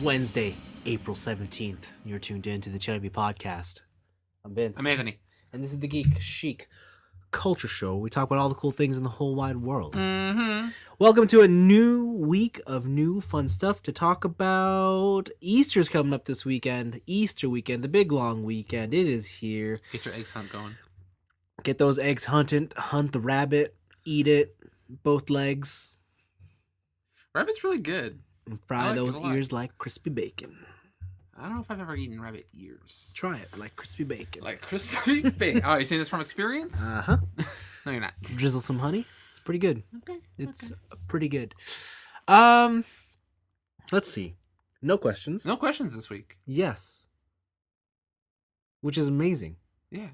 Wednesday, April 17th. You're tuned in to the TNIAB podcast. I'm Vince. I'm Anthony. And this is the Geek Chic Culture Show. We talk about all the cool things in the whole wide world. Mm-hmm. Welcome to a new week of new fun stuff to talk about. Easter's coming up this weekend. Easter weekend, the big long weekend. It is here. Get your eggs hunt going. Get those eggs hunted. Hunt the rabbit. Eat it. Both legs. Rabbit's really good. And fry like those it a lot. ears like crispy bacon. I don't know if I've ever eaten rabbit ears. Try it like crispy bacon. Like crispy bacon. Oh, you saying this from experience? Uh-huh. No, you're not. Drizzle some honey. It's pretty good. Okay. It's pretty good. Let's see. No questions. No questions this week. Yes. Which is amazing, Yeah.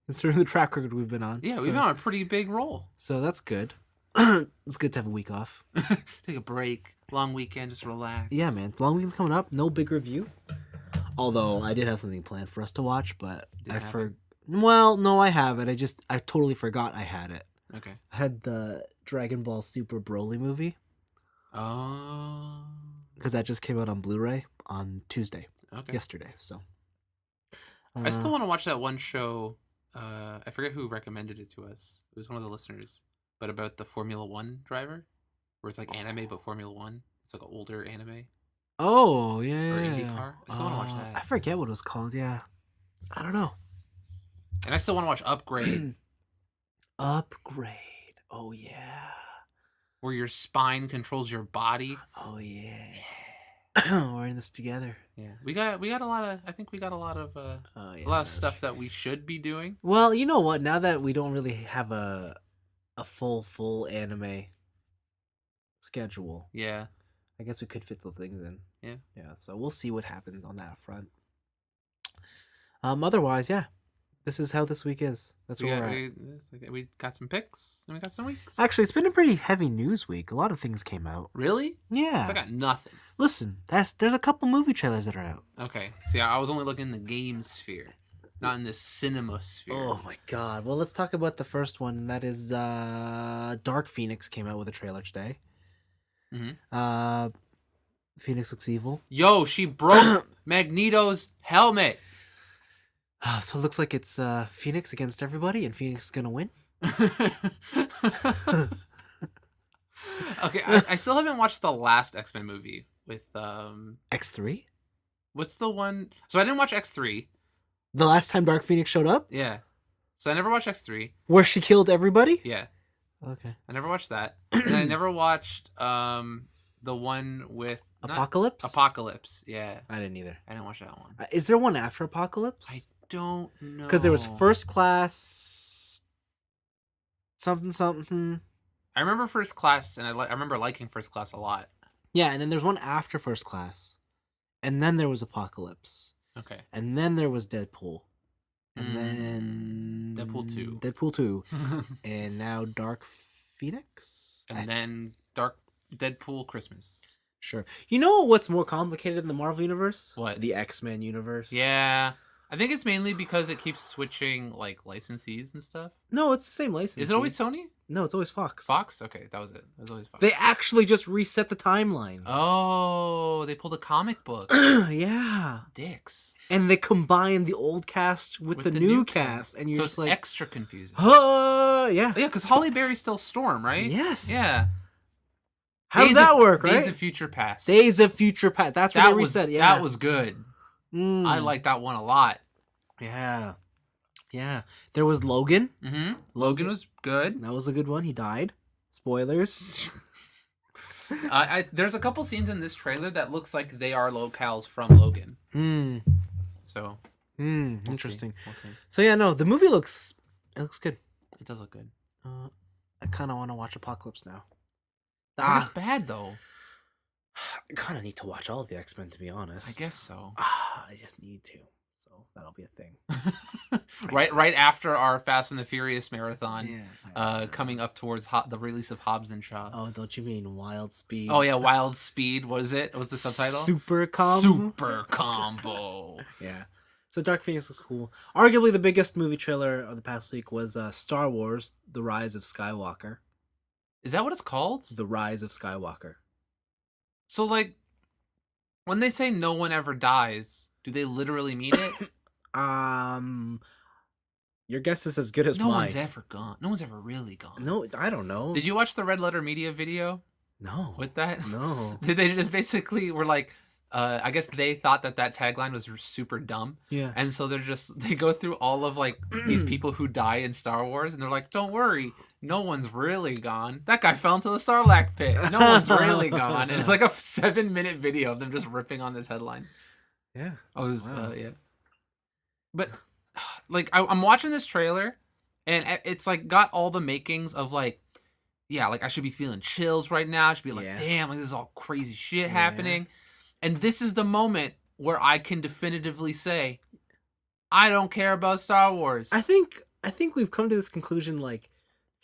considering the track record we've been on. Yeah, so, we've been on a pretty big roll. So that's good. It's good to have a week off. Take a break. Long weekend, just relax. Yeah, man. It's long weekend's coming up. No big review. Although I did have something planned for us to watch, but Did it happen? Well, no, I have it. I totally forgot I had it. Okay. I had the Dragon Ball Super Broly movie Oh. because that just came out on Blu-ray on Tuesday, Okay. yesterday. So I still want to watch that one show. I forget who recommended it to us. It was one of the listeners. But about the Formula One driver, where it's like anime but Formula One. It's like an older anime. Oh, yeah. Or yeah, IndyCar. I still wanna watch that. I forget what it was called, yeah. I don't know. And I still want to watch Upgrade, Upgrade. Oh, yeah. where your spine controls your body. Oh, yeah. We're in this together. Yeah, we got a lot of. I think we got a lot of Oh, yeah. a lot of stuff that we should be doing. Well, you know what? Now that we don't really have a full anime schedule, Yeah, I guess we could fit the things in. Yeah. Yeah, so we'll see what happens on that front. Otherwise, yeah. This is how this week is. That's we where got, we're at. we got some picks and we got some weeks. Actually, it's been a pretty heavy news week. A lot of things came out. Really? Yeah. 'Cause I got nothing. Listen, there's a couple movie trailers that are out. Okay. See, I was only looking in the game sphere, not in the cinema sphere. Oh my god. Well, let's talk about the first one. That is Dark Phoenix came out with a trailer today. Mhm. Phoenix looks evil. Yo, she broke Magneto's helmet. So it looks like it's Phoenix against everybody, and Phoenix is gonna win. Okay, I still haven't watched the last X-Men movie with X3? what's the one? So I didn't watch X3. The last time Dark Phoenix showed up? Yeah. So I never watched X3. Where she killed everybody? Yeah. Okay. I never watched that. And I never watched the one with Apocalypse? Apocalypse. Yeah. I didn't either. I didn't watch that one. Is there one after Apocalypse? I don't know. Because there was First Class something. I remember First Class, and I remember liking First Class a lot. Yeah, and then there's one after First Class. And then there was Apocalypse. Okay. And then there was Deadpool. And then Deadpool 2. Deadpool 2. And now Dark Phoenix? And then Deadpool Christmas. Sure. You know what's more complicated in the Marvel universe? What? The X-Men universe. Yeah. I think it's mainly because it keeps switching like licensees and stuff. No, it's the same license. Is it always Sony? No, it's always Fox. Fox? Okay, that was it. It was always Fox. They actually just reset the timeline. Oh, they pulled a comic book. Yeah. Dicks. And they combine the old cast with the new cast. And you're so just it's like, extra confusing. yeah. Yeah, because Holly Berry's still Storm, right? Yes. Yeah. How does that work, right? Days of Future Past. Days of Future Past. That's what they reset. Yeah. That was good. Mm. I like that one a lot. Yeah. Yeah. There was Logan. Mm-hmm. Logan was good. That was a good one. He died. Spoilers. There's a couple scenes in this trailer that looks like they are locales from Logan. So we'll Interesting. see. We'll see. So yeah, no, the movie looks good. It does look good. I kind of want to watch Apocalypse now. It's bad though. I kind of need to watch all of the X-Men, to be honest. I guess so. I just need to. So that'll be a thing. right after our Fast and the Furious marathon, Yeah. coming up towards the release of Hobbs and Shaw. Oh, don't you mean Wild Speed? Oh yeah, Wild Speed. What is it? What was the subtitle? Super Combo. Super Combo. Yeah. So Dark Phoenix looks cool. Arguably the biggest movie trailer of the past week was Star Wars: The Rise of Skywalker. Is that what it's called? The Rise of Skywalker. So like, When they say no one ever dies, do they literally mean it? Your guess is as good as No mine. one's ever gone. No one's ever really gone. No, I don't know. Did you watch the Red Letter Media video? No. With that? No. They just basically were like, I guess they thought that tagline was super dumb. Yeah. And so they go through all of like these people who die in Star Wars, and they're like, don't worry, no one's really gone. That guy fell into the Sarlacc pit. No one's really gone. And it's like a 7-minute video of them just ripping on this headline. Yeah. Yeah. But like I'm watching this trailer, and it's like got all the makings of like, yeah, like I should be feeling chills right now. I should be like, damn, like this is all crazy shit happening. And this is the moment where I can definitively say, I don't care about Star Wars. I think we've come to this conclusion like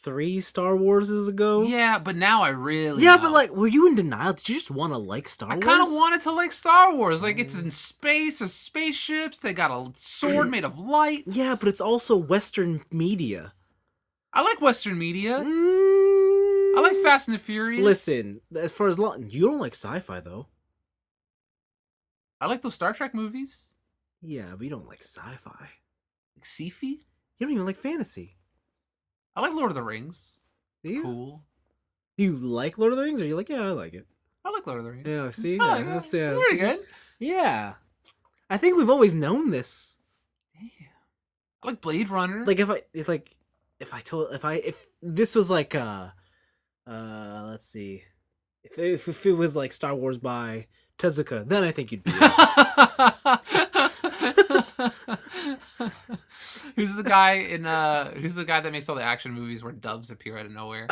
3 Star Warses ago. Yeah, but now I really Yeah, know. but like, were you in denial? Did you just want to like Star Wars? I kind of wanted to like Star Wars. Like, it's in space, there's spaceships, they got a sword made of light. Yeah, but it's also Western media. I like Western media. I like Fast and the Furious. Listen, as far as you don't like sci-fi though. I like those Star Trek movies. Yeah, but you don't like sci-fi. Like sci-fi? You don't even like fantasy. I like Lord of the Rings. Do you? Cool. Do you like Lord of the Rings, or are you like, yeah, I like it? I like Lord of the Rings. Yeah, see? That's pretty good. Yeah. I think we've always known this. Damn. I like Blade Runner. Like if this was like let's see. If it was like Star Wars by Tezuka, then I think you'd be Who's the guy that makes all the action movies where doves appear out of nowhere?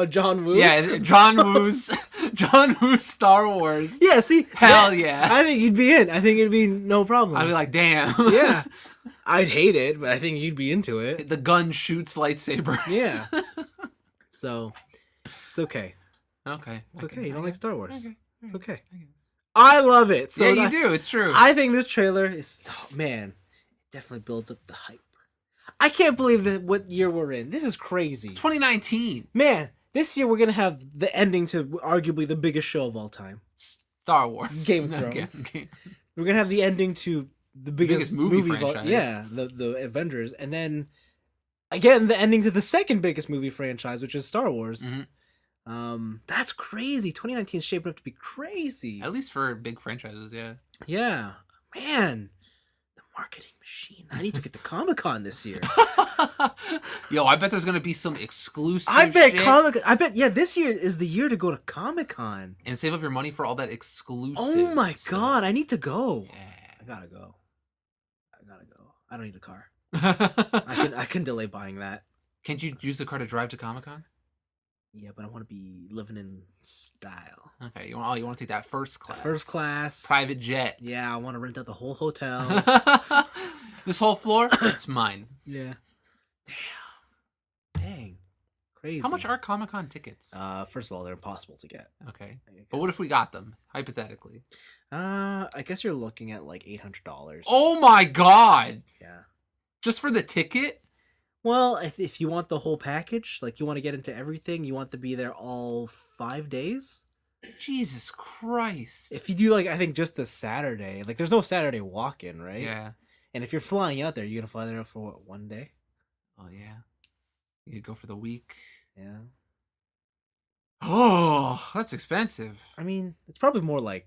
John Woo? Yeah, John Woo's Star Wars. Yeah, see? Hell yeah. I think you'd be in. I think it'd be no problem. I'd be like, damn. Yeah. I'd hate it, but I think you'd be into it. The gun shoots lightsabers. Yeah. So, it's okay. Okay. It's okay. You don't like Star Wars. Okay. It's okay. I love it. So yeah, you do. It's true. I think this trailer is, man, it definitely builds up the hype. I can't believe that what year we're in. This is crazy. 2019. Man, this year we're going to have the ending to arguably the biggest show of all time. Star Wars. Game of Thrones. We're going to have the ending to the biggest movie franchise. Yeah, the Avengers. And then, again, the ending to the second biggest movie franchise, which is Star Wars. Mm-hmm. That's crazy. 2019 is shaping up to be crazy. At least for big franchises, yeah. Yeah. Man, the marketing machine. I need to get to Comic-Con this year. Yo, I bet there's going to be some exclusive I bet shit. this year is the year to go to Comic-Con. And save up your money for all that exclusive Oh my stuff. god, I need to go. Yeah. I gotta go. I don't need a car. I can delay buying that. Can't you use the car to drive to Comic-Con? Yeah, but I want to be living in style. Okay, you want to take that first class. First class. Private jet. Yeah, I want to rent out the whole hotel. This whole floor, it's mine. Yeah. Damn. Dang. Crazy. How much are Comic-Con tickets? First of all, they're impossible to get. Okay. But what if we got them, hypothetically? I guess you're looking at like $800. Oh my god! Yeah. Just for the ticket? Well, if you want the whole package, like you want to get into everything, you want to be there all 5 days. Jesus Christ. If you do like, I think just the Saturday, like there's no Saturday walk-in, right? Yeah. And if you're flying out there, you're going to fly there for what, 1 day? Oh yeah. You could go for the week. Yeah. Oh, that's expensive. I mean, it's probably more like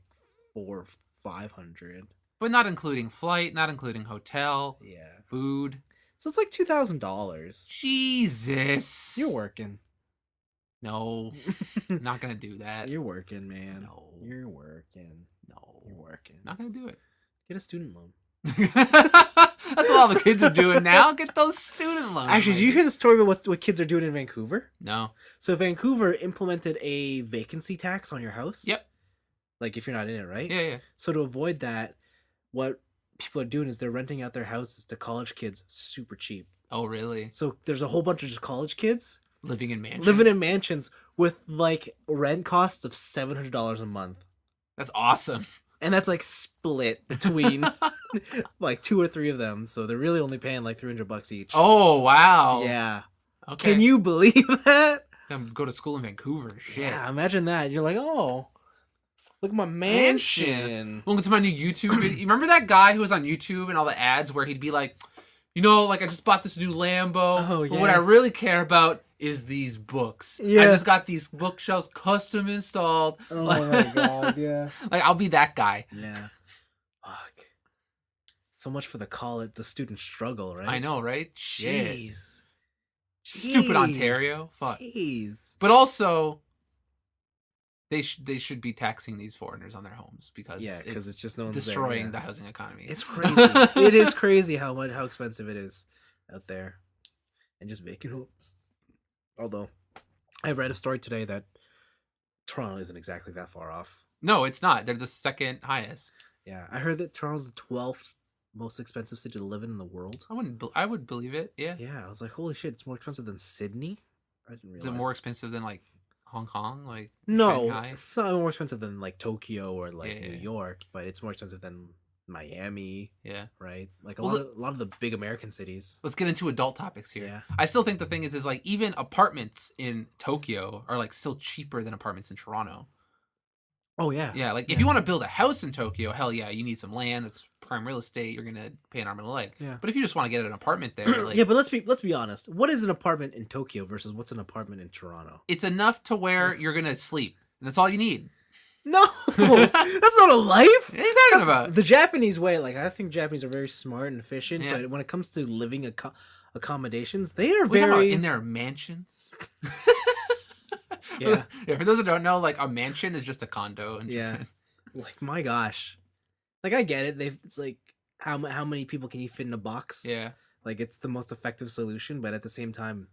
400 or 500. But not including flight, not including hotel. Yeah. Food. So it's like $2,000. Jesus. You're working. No. Not gonna do that. You're working, man. No. You're working. No. You're working. Not gonna do it. Get a student loan. That's what all the kids are doing now. Get those student loans. Actually, did you hear the story about what kids are doing in Vancouver? No. So Vancouver implemented a vacancy tax on your house. Yep. Like if you're not in it, right? Yeah. So to avoid that, what people are doing is they're renting out their houses to college kids super cheap. Oh, really? So there's a whole bunch of just college kids Living in mansions? living in mansions with like rent costs of $700 a month. That's awesome. And that's like split between like 2 or 3 of them. So they're really only paying like $300 each. Oh, wow. Yeah. Okay. Can you believe that? Go to school in Vancouver. Shit. Yeah, imagine that. You're like, oh, Look at my mansion. Welcome to my new YouTube video. You remember that guy who was on YouTube and all the ads where he'd be like, you know, like I just bought this new Lambo. Oh, yeah. But what I really care about is these books. Yeah. I just got these bookshelves custom installed. Oh my god, yeah. Like I'll be that guy. Yeah. Fuck. So much for the student struggle, right? I know, right? Jeez. Stupid Ontario. Fuck. Jeez. But also, they should be taxing these foreigners on their homes because it's just no one's destroying there, the housing economy. It's crazy. It is crazy how expensive it is out there, and just vacant homes. Although, I read a story today that Toronto isn't exactly that far off. No, it's not. They're the second highest. Yeah, I heard that Toronto's the 12th most expensive city to live in the world. I would believe it. Yeah. Yeah, I was like, holy shit, it's more expensive than Sydney. I didn't realize. Is it more expensive than like Hong Kong? Like no, Shanghai? It's not more expensive than like Tokyo or like New York, but it's more expensive than Miami. Yeah. Right. Like a lot of the big American cities. Let's get into adult topics here. Yeah. I still think the thing is like even apartments in Tokyo are like still cheaper than apartments in Toronto. Oh yeah. Yeah, like if you want to build a house in Tokyo, hell yeah, you need some land. That's prime real estate. You're gonna pay an arm and a leg. Yeah. But if you just want to get an apartment there, like yeah, but let's be honest. What is an apartment in Tokyo versus what's an apartment in Toronto? It's enough to where you're gonna sleep, and that's all you need. No, that's not a life. What are you talking about? The Japanese way, like I think Japanese are very smart and efficient, Yeah. but when it comes to living accommodations, they are We're talking about very in their mansions. Yeah. Yeah. For those who don't know, like a mansion is just a condo in Yeah. Japan. Like my gosh, like I get it. It's like how many people can you fit in a box? Yeah. Like it's the most effective solution, but at the same time,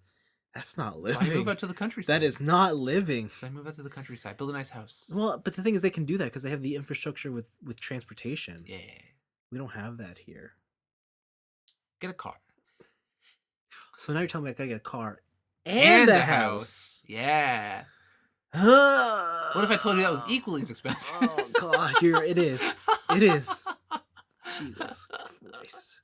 that's not So living. I move out to the countryside. That is not living. So I move out to the countryside, build a nice house. Well, but the thing is, they can do that because they have the infrastructure with transportation. Yeah. We don't have that here. Get a car. So now you're telling me I gotta get a car and a house. Yeah. What if I told you that was equally as expensive? Oh god, it is. It is. Jesus Christ.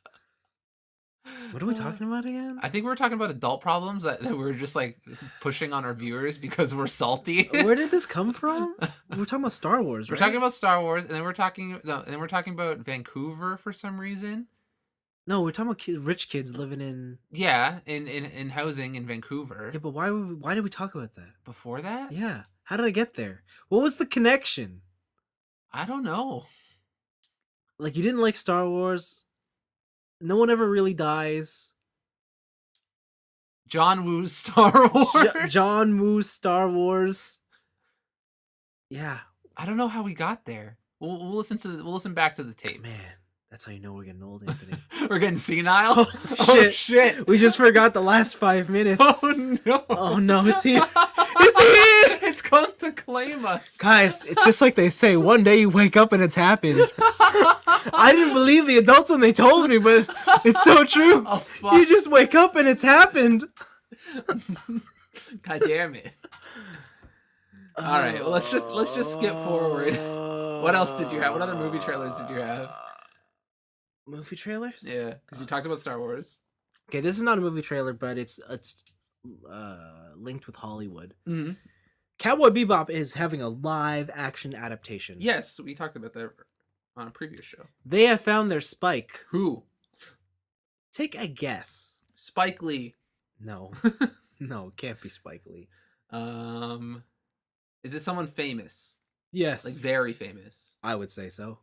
What are we talking about again? I think we were talking about adult problems that we're just like pushing on our viewers because we're salty. Where did this come from? We're talking about Star Wars, right? We're talking about Star Wars, and then we're talking about Vancouver for some reason. No, we're talking about rich kids living in. Yeah, in housing in Vancouver. Yeah, but why did we talk about that? Before that? Yeah. How did I get there? What was the connection? I don't know. Like, you didn't like Star Wars. No one ever really dies. John Woo's Star Wars. John Woo's Star Wars. Yeah. I don't know how we got there. We'll listen back to the tape. Man, that's how you know we're getting old, Anthony. We're getting senile. Oh shit! We just forgot the last 5 minutes. Oh no! Oh no! It's here! It's here! It's come to claim us, guys. It's just like they say. One day you wake up and it's happened. I didn't believe the adults when they told me, but it's so true. Oh, fuck. You just wake up and it's happened. God damn it! All right, well, let's just skip forward. What else did you have? What other movie trailers did you have? Movie trailers? Yeah, because you talked about Star Wars. Okay, this is not a movie trailer, but it's linked with Hollywood. Mm-hmm. Cowboy Bebop is having a live action adaptation. Yes, we talked about that on a previous show. They have found their Spike. Who? Take a guess. Spike Lee. No. No, it can't be Spike Lee. Is it someone famous? Yes. Like very famous? I would say so.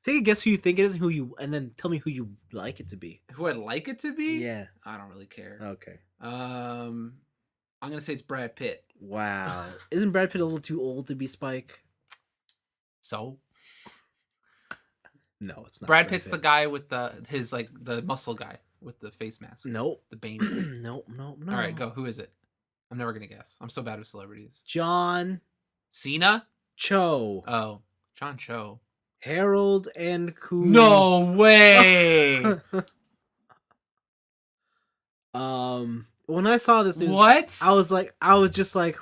Take a guess who you think it is and then tell me who you like it to be. Who I'd like it to be? Yeah. I don't really care. Okay. I'm gonna say it's Brad Pitt. Wow. Isn't Brad Pitt a little too old to be Spike? So? No, it's not. Brad Pitt's the guy with the muscle guy with the face mask. Nope. The Bane. Nope. All right, go. Who is it? I'm never gonna guess. I'm so bad with celebrities. John Cena? Cho. Oh, John Cho. Harold and Kumar. No way. When I saw this news, what? I was just like,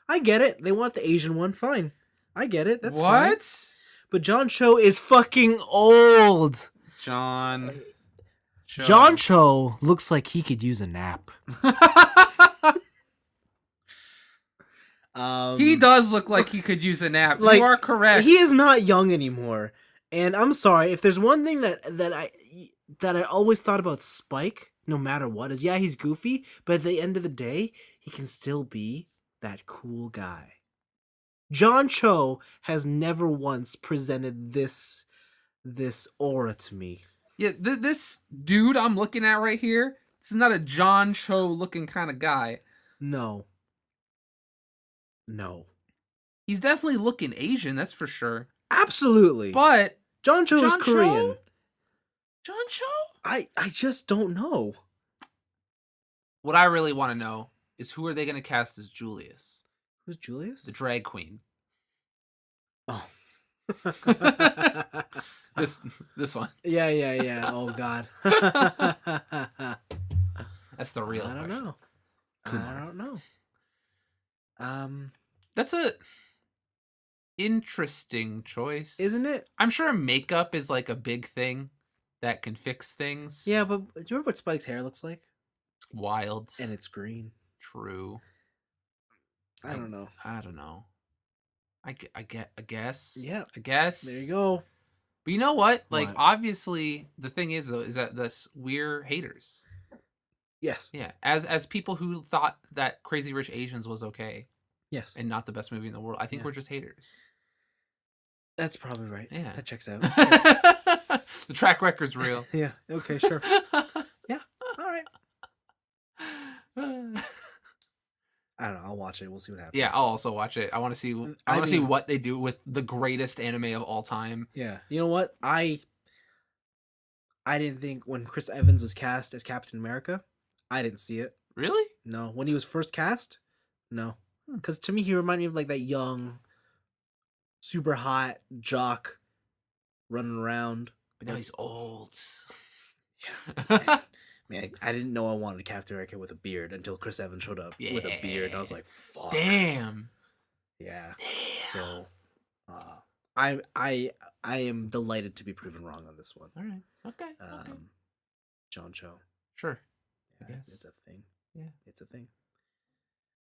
I get it. They want the Asian one. Fine. I get it. That's fine. What? But John Cho is fucking old. John John Cho looks like he could use a nap. He does look like he could use a nap. Like, you are correct. He is not young anymore. And I'm sorry, if there's one thing that I always thought about Spike, no matter what, is he's goofy, but at the end of the day, he can still be that cool guy. John Cho has never once presented this aura to me. Yeah, this dude I'm looking at right here, this is not a John Cho looking kind of guy. No. He's definitely looking Asian, that's for sure. Absolutely. But John Cho is Korean. John Cho? I just don't know. What I really want to know is who are they going to cast as Julius? Who's Julius? The drag queen. Oh. this one. Yeah. Oh God. That's the real. I don't know. Kumar. I don't know. That's a interesting choice, isn't it? I'm sure makeup is like a big thing that can fix things. Yeah, but do you remember what Spike's hair looks like? It's wild. And it's green. True. I don't know. I don't know. I guess. Yeah. I guess. There you go. But you know what? Like, What? obviously, the thing is, though, is that we're haters. Yes. Yeah. As people who thought that Crazy Rich Asians was okay Yes. and not the best movie in the world, I think Yeah. we're just haters. That's probably right. Yeah. That checks out. The track record's real. Yeah. Okay, sure. Yeah. All right. I don't know. I'll watch it. We'll see what happens. Yeah, I'll also watch it. I want to see. I want to see what they do with the greatest anime of all time. Yeah. You know what? I didn't think when Chris Evans was cast as Captain America, I didn't see it. Really? No. When he was first cast, no. Because to me, he reminded me of like that young, super hot jock running around. But now he's old. Yeah. Man, I didn't know I wanted Captain America with a beard until Chris Evans showed up with a beard. I was like, fuck. Damn. Yeah. So, I am delighted to be proven wrong on this one. All right. Okay. Okay. John Cho. Sure. Yeah, I guess. it's a thing. Yeah. It's a thing.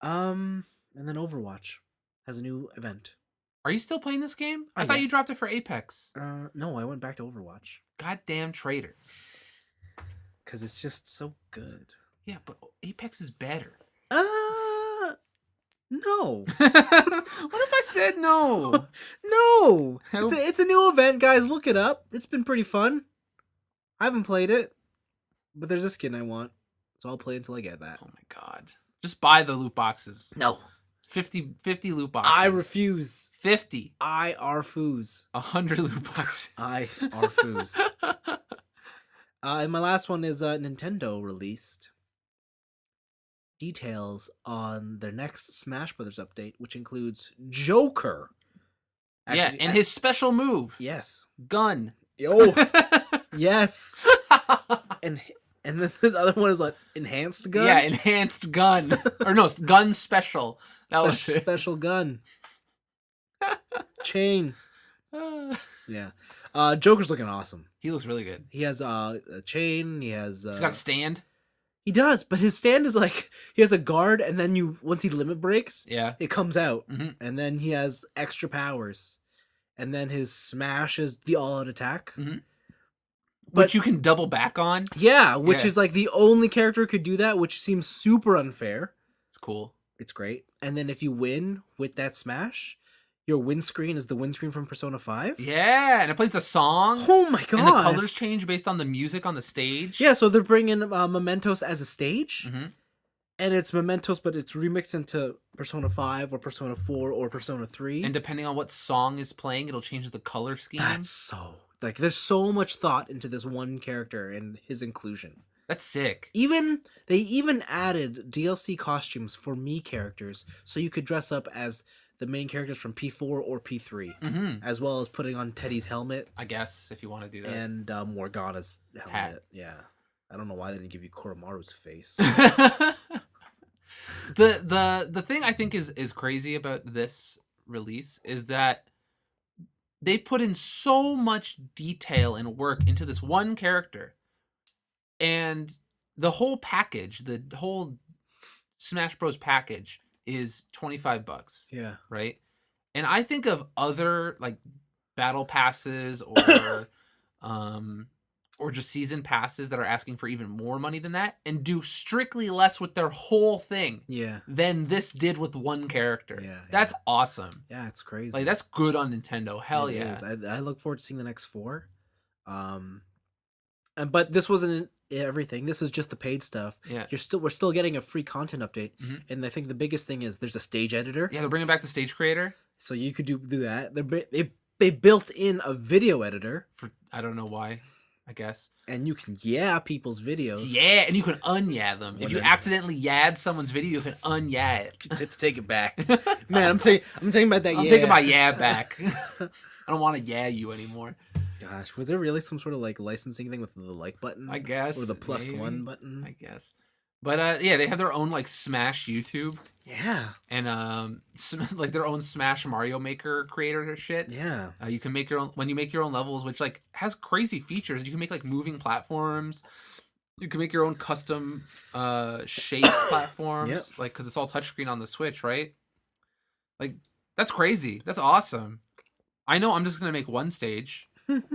And then Overwatch has a new event. Are you still playing this game? I Oh, thought yeah. you dropped it for Apex. No, I went back to Overwatch. Goddamn traitor. Because it's just so good. Yeah, but Apex is better. No. What if I said no? No. It's a new event, guys. Look it up. It's been pretty fun. I haven't played it, but there's a skin I want, so I'll play until I get that. Oh my god. Just buy the loot boxes. No. 50 loot boxes. I refuse. 50. I refuse. 100 loot boxes. I refuse. And my last one is Nintendo released details on their next Smash Brothers update, which includes Joker. Actually, and his special move. Yes. Gun. Yo. Yes. And then this other one is like enhanced gun. Yeah, enhanced gun. Or no, gun special. That was it. Special gun. Chain. Yeah. Joker's looking awesome. He looks really good. He has a chain. He has. He's got a stand. He does, but his stand is like he has a guard, and then once he limit breaks, yeah, it comes out, and then he has extra powers, and then his smash is the all-out attack, which you can double back on. Yeah, which is like the only character who could do that, which seems super unfair. It's cool. It's great, and then if you win with that smash, your win screen is the win screen from Persona 5. Yeah, and it plays the song. Oh my god! And the colors change based on the music on the stage. Yeah, so they're bringing Mementos as a stage. And it's Mementos, but it's remixed into Persona 5 or Persona 4 or Persona 3. And depending on what song is playing, it'll change the color scheme. That's so... Like, there's so much thought into this one character and his inclusion. That's sick. They even added DLC costumes for Mii characters, so you could dress up as the main characters from P4 or P3, as well as putting on Teddy's helmet. I guess, if you want to do that. And Morgana's helmet. Hat. Yeah. I don't know why they didn't give you Koromaru's face. The thing I think is crazy about this release is that they put in so much detail and work into this one character. And the whole package, the whole Smash Bros package is $25, Yeah. right? And I think of other like battle passes or just season passes that are asking for even more money than that and do strictly less with their whole thing Yeah. than this did with one character. Yeah, That's awesome. Yeah, it's crazy. Like, that's good on Nintendo. Hell It yeah. is. I look forward to seeing the next 4. But this wasn't everything. This is just the paid stuff. Yeah. We're still getting a free content update. Mhm. And I think the biggest thing is there's a stage editor. Yeah, they're bringing back the stage creator. So you could do that. They built in a video editor. For I don't know why, I guess. And you can people's videos. Yeah, and you can un-yeah them. If you Whatever. accidentally yad someone's video, you can un-yeah it. to take it back. Man, I'm thinking about that. I'm taking my yeah back. I don't want to yeah you anymore. Gosh, was there really some sort of like licensing thing with the like button? I guess. Or the +1 maybe. button? I guess. But yeah, they have their own like Smash YouTube Yeah. and like their own Smash Mario Maker creator shit. Yeah. You can make your own when you make your own levels, which like has crazy features. You can make like moving platforms. You can make your own custom shape platforms, Yep. like because it's all touchscreen on the Switch, right? Like that's crazy. That's awesome. I know I'm just gonna make one stage,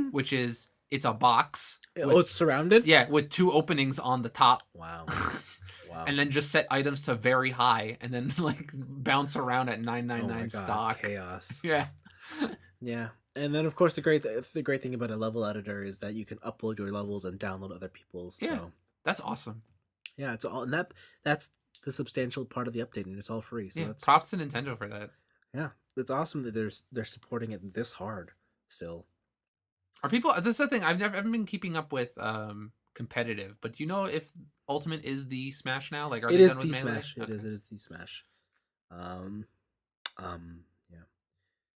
which is it's a box. It's surrounded? Yeah, with 2 openings on the top. Wow. Wow. And then just set items to very high and then like bounce around at oh my 999 God, stock. chaos. Yeah. Yeah. And then of course the great thing about a level editor is that you can upload your levels and download other people's. Yeah. So That's awesome. yeah, it's all and that's the substantial part of the update, and it's all free. So Yeah. that's Props to Nintendo for that. yeah. It's awesome that they're supporting it this hard still. Are people this is the thing, I haven't been keeping up with competitive, but do you know if Ultimate is the Smash now? Like are It they is done with the Melee? Smash. Okay. It is the Smash. Yeah.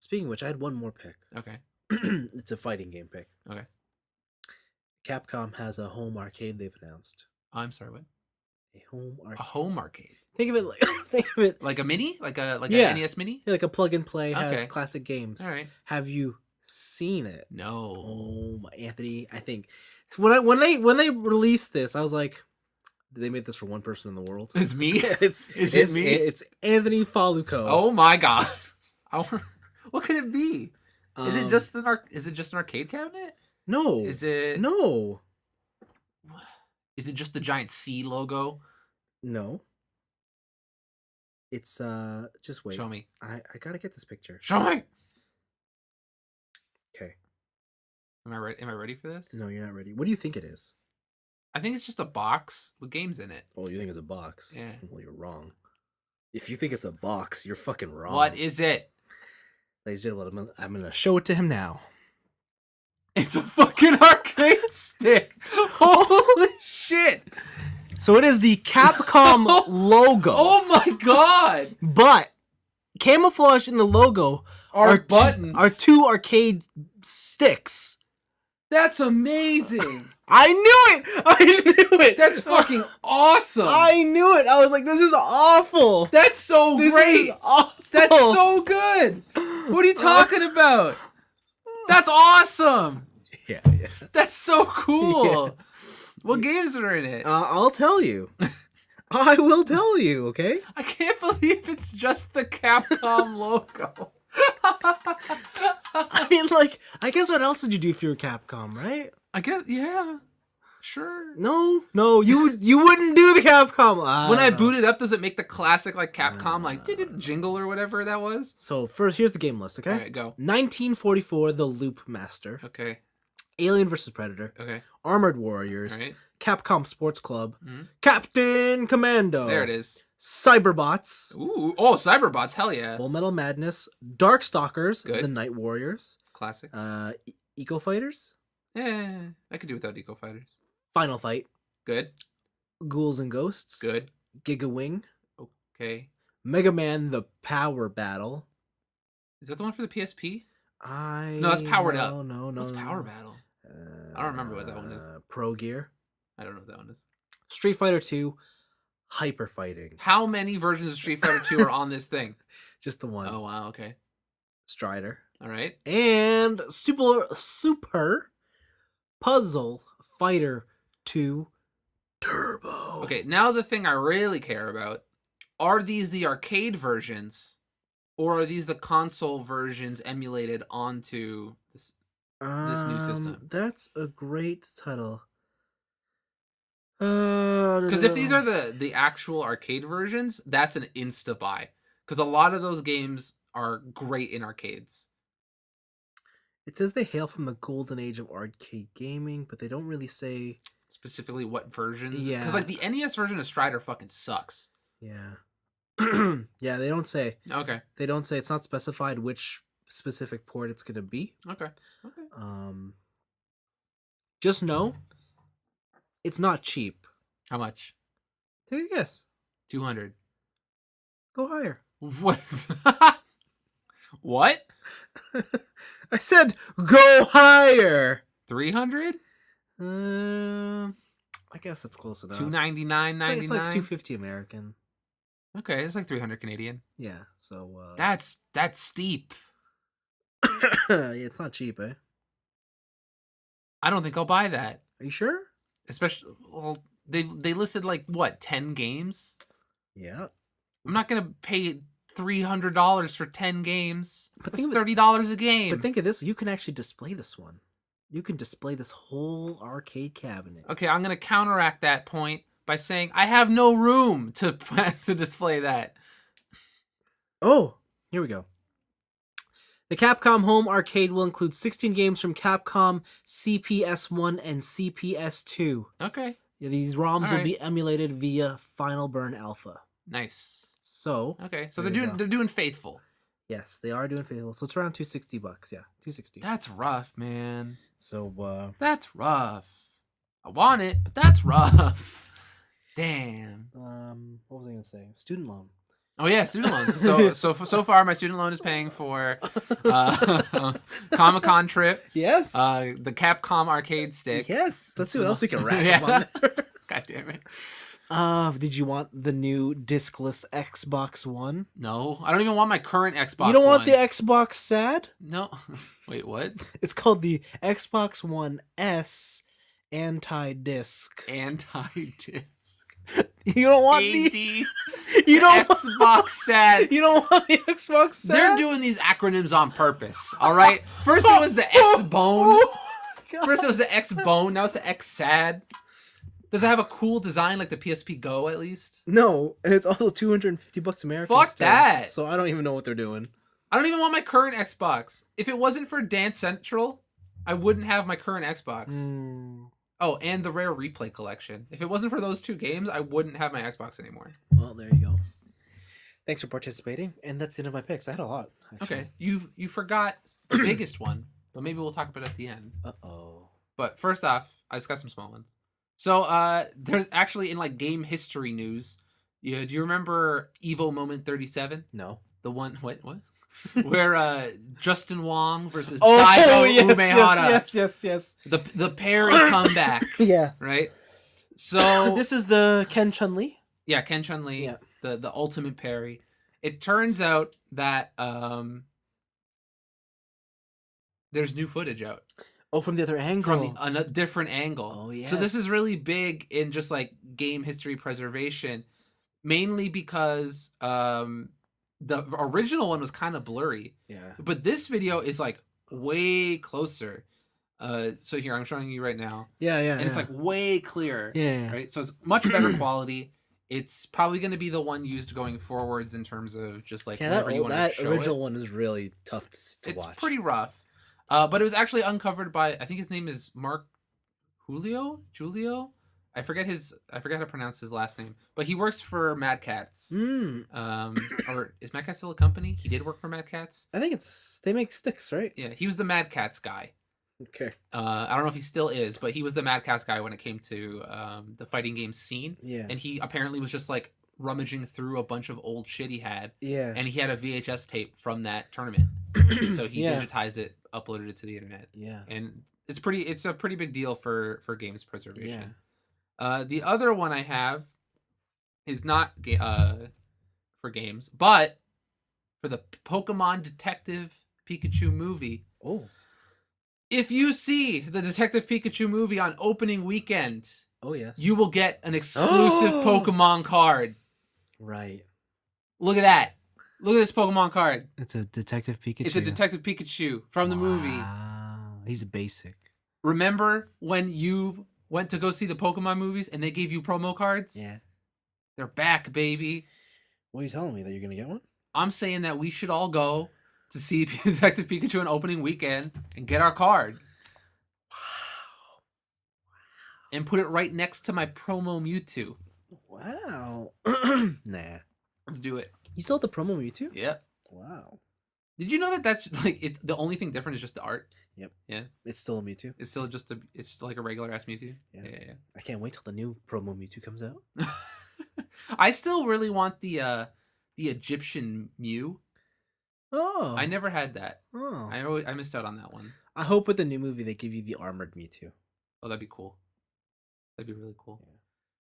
Speaking of which, I had one more pick. Okay. It's a fighting game pick. Okay. Capcom has a home arcade they've announced. I'm sorry, what? A home A arcade. home arcade. Think of it like Like a mini? Like a Yeah. NES mini? like a plug and play has Okay. classic games. All right. Have you seen it? No. Oh, my Anthony! I think when they released this, I was like, they made this for one person in the world. It's me? It's it me? It's Anthony Faluco. Oh my god. What could it be? Is it Um, just an arcade cabinet? no? Is it No, Is it just the giant C logo? no. It's just wait. Show me. I gotta get this picture. Show me. Okay. Am I ready? Am I ready for this? No, you're not ready. What do you think it is? I think it's just a box with games in it. Oh, you think it's a box? Yeah. Well, you're wrong. If you think it's a box, you're fucking wrong. What is it? Ladies and gentlemen, I'm gonna show it to him now. It's a fucking arcade stick. Holy shit. So it is the Capcom logo. Oh my god. But camouflage in the logo Our are buttons. are 2 arcade sticks. That's amazing. I knew it. I knew it. That's fucking awesome. I knew it. I was like, this is awful. That's so This great. is awful. That's so good. What are you talking about? That's awesome. Yeah. That's so cool. What games are in it? I'll tell you. I will tell you. Okay. I can't believe it's just the Capcom logo. I mean, like, I guess what else would you do if you were Capcom, right? I guess, yeah. Sure. No, you wouldn't do the Capcom. When I don't know. boot it up, does it make the classic like Capcom like jingle or whatever that was? So first, here's the game list. Okay. All right, go. 1944, The Loop Master, Okay. Alien vs Predator, Okay. Armored Warriors, All right. Capcom Sports Club, Mhm. Captain Commando. There it is. Cyberbots, Ooh. Oh, Cyberbots. Hell yeah. Full Metal Madness, Darkstalkers, Good. The Night Warriors, Classic. Eco Fighters, Yeah. I could do without Eco Fighters. Final Fight, Good. Ghouls and Ghosts, Good. Giga Wing, Okay. Mega Man: The Power Battle. Is that the one for the PSP? No, that's Powered Up. No, What's Power Battle? I don't remember what that one is. Pro Gear, I don't know what that one is. Street Fighter 2, Hyper Fighting. How many versions of Street Fighter 2 are on this thing? Just the one. Oh, wow. Okay. Strider. All right. And Super Puzzle Fighter 2 Turbo. Okay, now the thing I really care about, are these the arcade versions, or are these the console versions emulated onto this new system? That's a great title. Because if these are the actual arcade versions, that's an insta buy. Because a lot of those games are great in arcades. It says they hail from the golden age of arcade gaming, but they don't really say Specifically what versions. Yeah. Because like the NES version of Strider fucking sucks. Yeah. Yeah, they don't say. Okay. They don't say. It's not specified which specific port it's gonna be. Okay. Just know it's not cheap. How much? Take a guess. 200. Go higher. What? What? I said go higher. 300? I guess that's close enough. 299.99. It's like 250 American. Okay, it's like 300 Canadian. Yeah, so That's steep. yeah, it's not cheap, eh? I don't think I'll buy that. Are you sure? Especially, well, they listed like what, 10 games? Yeah. I'm not gonna pay $300 for 10 games. But That's think of it- $30 a game. But think of this: you can actually display this one. You can display this whole arcade cabinet. Okay, I'm gonna counteract that point by saying I have no room to to display that. Oh, here we go. The Capcom Home Arcade will include 16 games from Capcom CPS1 and CPS2. Okay, Yeah, these ROMs will Alright. be emulated via Final Burn Alpha. nice. So, Okay, so There they're you doing go. they're doing faithful. yes, they are doing faithful. So it's around $260. Yeah, $260. That's rough, man. So, That's rough. I want it, but that's rough. Damn. what was I gonna say? Student loan. Oh yeah, student loans. So far, my student loan is paying for Comic-Con trip, Yes. the Capcom arcade stick. Yes. Let's see what So- else we can rack Yeah. up on there. God damn it. Did you want the new discless Xbox One? No, I don't even want my current Xbox. You don't want One. the Xbox SAD? No. Wait, what? It's called the Xbox One S anti-disc. Anti-disc. You don't want AD. the you don't Xbox SAD. you don't want the Xbox SAD? They're doing these acronyms on purpose. All right. First it was the X Bone. First it was the X Bone. Now it's the X SAD. Does it have a cool design like the PSP Go at least? No, and it's also $250 American. Fuck still. that. So I don't even know what they're doing. I don't even want my current Xbox. If it wasn't for Dance Central, I wouldn't have my current Xbox. Oh, and the Rare Replay collection. If it wasn't for those two games, I wouldn't have my Xbox anymore. Well, there you go. Thanks for participating, and that's the end of my picks. I had a lot. Actually. Okay, you forgot the biggest one, but maybe we'll talk about it at the end. Uh-oh. But first off, I just got some small ones. So there's actually in like game history news. Yeah, do you remember Evo Moment 37? No. The one what? Where Justin Wong versus Oh, Daigo yes, Umehara. yes. The parry comeback, Yeah. right? So This is the Ken Chun-Li? yeah, Ken Chun-Li, Yeah. the ultimate parry. It turns out that there's new footage out Oh, from the other angle. from a different angle. Oh, So this is yes. really big in just like game history preservation, mainly because the original one was kind of blurry, Yeah. but this video is like way closer. So here I'm showing you right now, Yeah. and it's like way clearer. Yeah. Right, so it's much better quality. It's probably going to be the one used going forwards in terms of just like Yeah, whenever you want to that show original it. one is really tough to It's watch. pretty rough, but it was actually uncovered by, I think his name is Mark Julio. I forget how to pronounce his last name, but he works for Mad Catz. Or is Mad Catz still a company? He did work for Mad Catz. I think they make sticks, right? Yeah, he was the Mad Catz guy. Okay. I don't know if he still is, but he was the Mad Catz guy when it came to the fighting game scene. Yeah. And he apparently was just like rummaging through a bunch of old shit he had, Yeah. and he had a VHS tape from that tournament. So he Yeah. digitized it, uploaded it to the internet, Yeah. and it's a pretty big deal for games preservation. The other one I have is not for games, but for the Pokemon Detective Pikachu movie. Oh. If you see the Detective Pikachu movie on opening weekend Oh yes. you will get an exclusive Pokemon card. Right. Look at that. Look at this Pokemon card. It's a Detective Pikachu. It's a Detective Pikachu from the movie. Wow. He's a basic. Remember when you went to go see the Pokemon movies and they gave you promo cards? Yeah. They're back, baby. What are you telling me, that you're gonna get one? I'm saying that we should all go to see Detective Pikachu on opening weekend and get our card. Wow. And put it right next to my promo Mewtwo. Wow. Nah. Let's do it. You still have the promo Mewtwo? Yep. Wow. Did you know that that's like it? The only thing different is just the art. Yep. Yeah. It's still a Mewtwo. It's still just it's like a regular ass Mewtwo. Yeah. Yeah. I can't wait till the new promo Mewtwo comes out. I still really want the Egyptian Mew. Oh. I never had that. Oh. I missed out on that one. I hope with the new movie they give you the armored Mewtwo. Oh, that'd be cool. That'd be really cool. Yeah.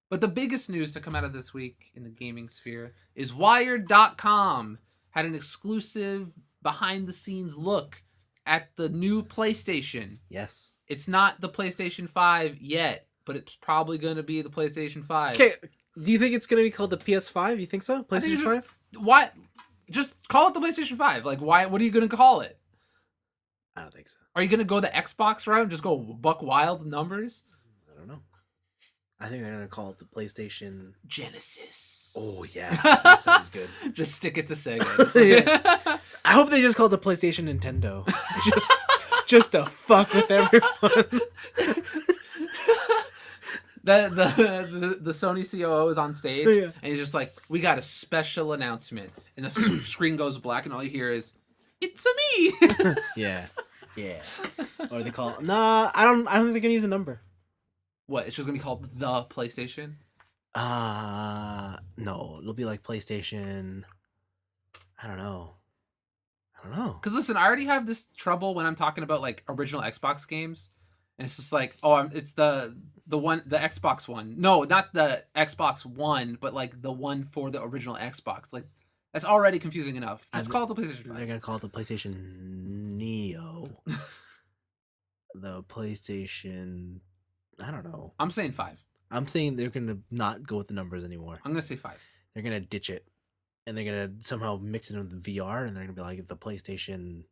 But the biggest news to come out of this week in the gaming sphere is Wired.com had an exclusive behind the scenes look at the new PlayStation. Yes. It's not the PlayStation 5 yet, but it's probably going to be the PlayStation 5. Okay. Do you think it's gonna be called the PS5? You think so? I think PlayStation 5? Why? Just call it the PlayStation 5. Like, why? What are you going to call it? I don't think so. Are you going to go the Xbox route and just go buck wild numbers? I don't know. I think they're gonna call it the PlayStation Genesis. Oh yeah. That sounds good. Just stick it to Sega. Yeah. I hope they just call it the PlayStation Nintendo. just to fuck with everyone. The Sony COO is on stage, Yeah. and he's just like, "We got a special announcement," and the screen goes black, and all you hear is, "It's a me." Yeah. Yeah. Or they call Nah, I don't think they're gonna use a number. What? It's just gonna be called the PlayStation. No, it'll be like PlayStation. I don't know. Because listen, I already have this trouble when I'm talking about like original Xbox games, and it's just like, it's the Xbox one. No, not the Xbox One, but like the one for the original Xbox. Like that's already confusing enough. Just call it the PlayStation 5. They're gonna call it the PlayStation Neo. The PlayStation. I don't know. I'm saying 5. I'm saying they're gonna not go with the numbers anymore. I'm gonna say 5. They're gonna ditch it, and they're gonna somehow mix it in with the VR, and they're gonna be like the PlayStation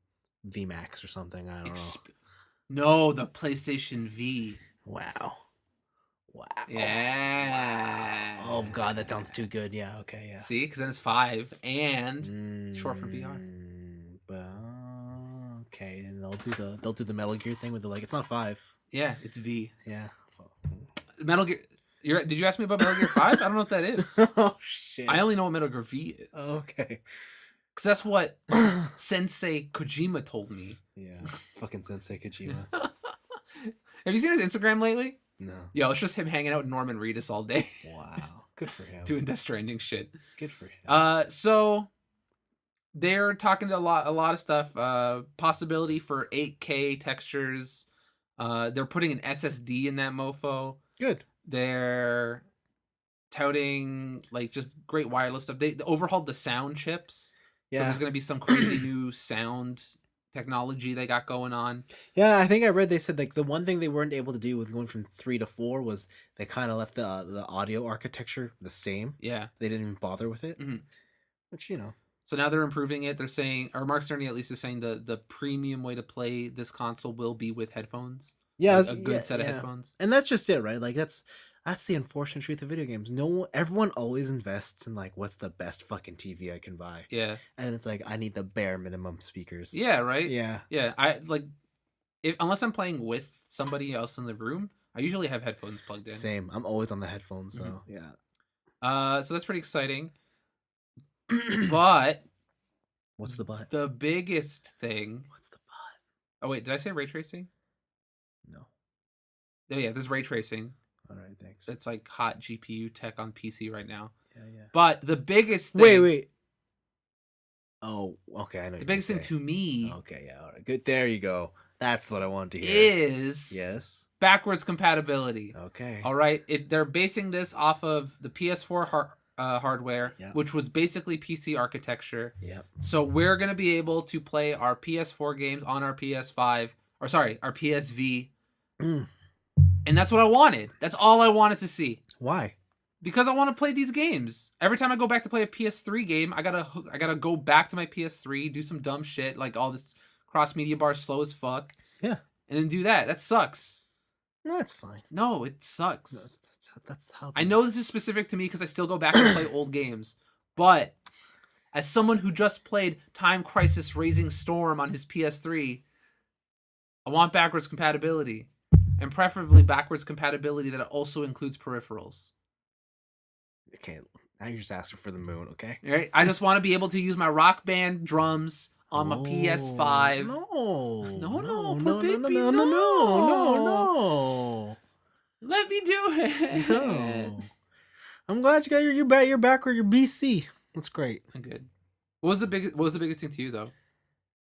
VMAX or something. I don't know. No, the PlayStation V. Wow. Yeah. Oh god, that sounds too good. Yeah. Okay. Yeah. See, because then it's 5 and short for VR. Okay, and they'll do the Metal Gear thing with it's not 5. Yeah, it's V. Yeah. Metal Gear. Did you ask me about Metal Gear 5? I don't know what that is. Oh shit. I only know what Metal Gear V is. Okay. Because that's what Sensei Kojima told me. Yeah. Fucking Sensei Kojima. Have you seen his Instagram lately? No. Yo, it's just him hanging out with Norman Reedus all day. Wow. Good for him. Doing Death Stranding shit. Good for him. So they're talking to a lot of stuff. Possibility for 8K textures. They're putting an SSD in that mofo. Good. They're touting like just great wireless stuff. They overhauled the sound chips. So there's gonna be some crazy new sound technology they got going on. Yeah, I think I read they said the one thing they weren't able to do with going from 3 to 4 was they kind of left the audio architecture the same. Yeah. They didn't even bother with it. Mhm. Which, So now they're improving it. They're saying, or Mark Cerny at least is saying the premium way to play this console will be with headphones. Yeah, a good set of headphones. And that's just it, right? Like that's the unfortunate truth of video games. Everyone always invests in what's the best fucking TV I can buy. Yeah. And it's I need the bare minimum speakers. Yeah, right? Yeah. Yeah. I unless I'm playing with somebody else in the room, I usually have headphones plugged in. Same. I'm always on the headphones, so yeah. So that's pretty exciting. But what's the but? The biggest thing. What's the but? Oh wait, did I say ray tracing? No. Oh yeah, there's ray tracing. All right, thanks. It's hot GPU tech on PC right now. Yeah. But the biggest thing. Wait. Oh, okay. I know. The biggest thing to me. Okay, yeah. All right. Good. There you go. That's what I wanted to hear. Is yes. Backwards compatibility. Okay. All right. They're basing this off of the PS4 hardware, which was basically PC architecture. Yep. So we're gonna be able to play our PS4 games on our PS5, or sorry, our PSV. And that's what I wanted. That's all I wanted to see. Why? Because I want to play these games. Every time I go back to play a PS3 game, I gotta go back to my PS3, do some dumb shit like all this cross media bar slow as fuck. Yeah. And then do that. That sucks. No, that's fine. No, it No, sucks. that's how. I know this is specific to me because I still go back and play old games, but as someone who just played Time Crisis Raising Storm on his PS3, I want backwards compatibility, and preferably backwards compatibility that also includes peripherals. Okay, now you're just asking for the moon, okay? All right? I just want to be able to use my Rock Band drums on my PS5. No. Let me do it. No. I'm glad you got your back or your BC. That's great. I'm good. What was the biggest thing to you though?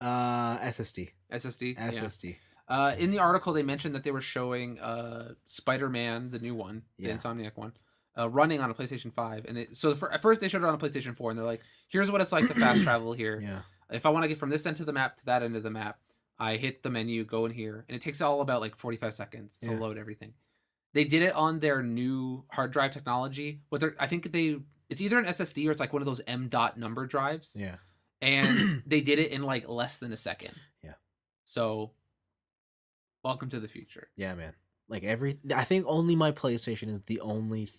SSD. SSD. SSD. Yeah. In the article, they mentioned that they were showing Spider-Man, the new one, the Yeah. Insomniac one, running on a PlayStation 5. And at first they showed it on a PlayStation 4, and they're like, "Here's what it's like to fast travel here. Yeah. If I want to get from this end to the map to that end of the map, I hit the menu, go in here, and it takes all about like 45 seconds to load everything." They did it on their new hard drive technology. It's either an SSD or it's like one of those M.dot number drives. Yeah. And they did it in like less than a second. Yeah. So, welcome to the future. Yeah, man. Like I think only my PlayStation is the only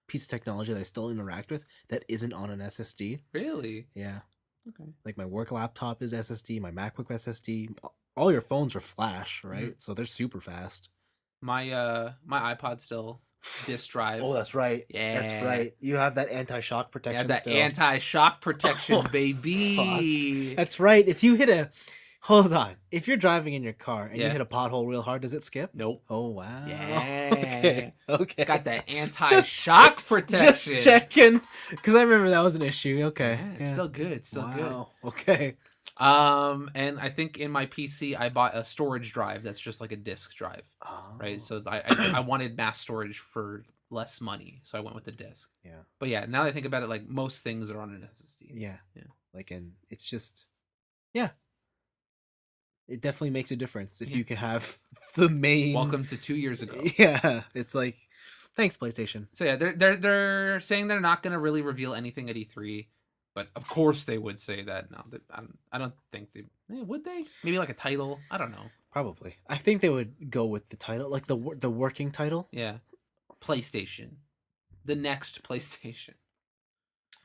piece of technology that I still interact with that isn't on an SSD. Really? Yeah. Okay. Like my work laptop is SSD, my MacBook SSD. All your phones are flash, right? Mm-hmm. So they're super fast. My iPod still disk drive. Oh, that's right. Yeah. That's right. You have that anti-shock protection. Yeah, that still. anti-shock protection, Oh, baby. Fuck. That's right. If you hit hold on. If you're driving in your car and Yeah. you hit a pothole real hard, does it skip? Nope. Oh wow. Yeah. Okay. Got that anti-shock protection. Just checking, because I remember that was an issue. Okay. Yeah, it's still good. It's still Wow. Okay. good. And I think in my PC I bought a storage drive that's just like a disk drive, Oh. right? So I wanted mass storage for less money, so I went with the disk. Yeah. But yeah, now that I think about it, like most things are on an SSD. Yeah. Yeah. Like, and it's just, yeah. It definitely makes a difference if Yeah. you can have the main. Welcome to 2 years ago. Yeah. It's like, thanks, PlayStation. So yeah, they're saying they're not going to really reveal anything at E3, but of course they would say that. No, I don't think they would. They maybe like a title. I don't know. Probably. I think they would go with the title, like the working title. Yeah, PlayStation, the next PlayStation,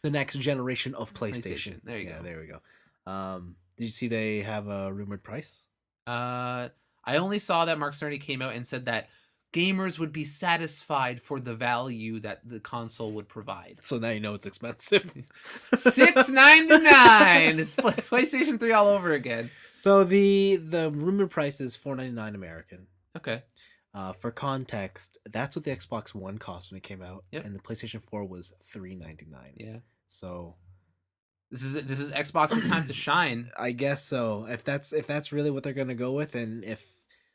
The next generation of PlayStation. There you go. There we go. Did you see they have a rumored price? I only saw that Mark Cerny came out and said that gamers would be satisfied for the value that the console would provide. So now you know it's expensive. $699. It's PlayStation 3 all over again. So the rumored price is $499 American. Okay. For context, that's what the Xbox One cost when it came out, Yep. and the PlayStation 4 was $399. Yeah. So This is Xbox's time to shine. I guess so. If that's really what they're gonna go with, and if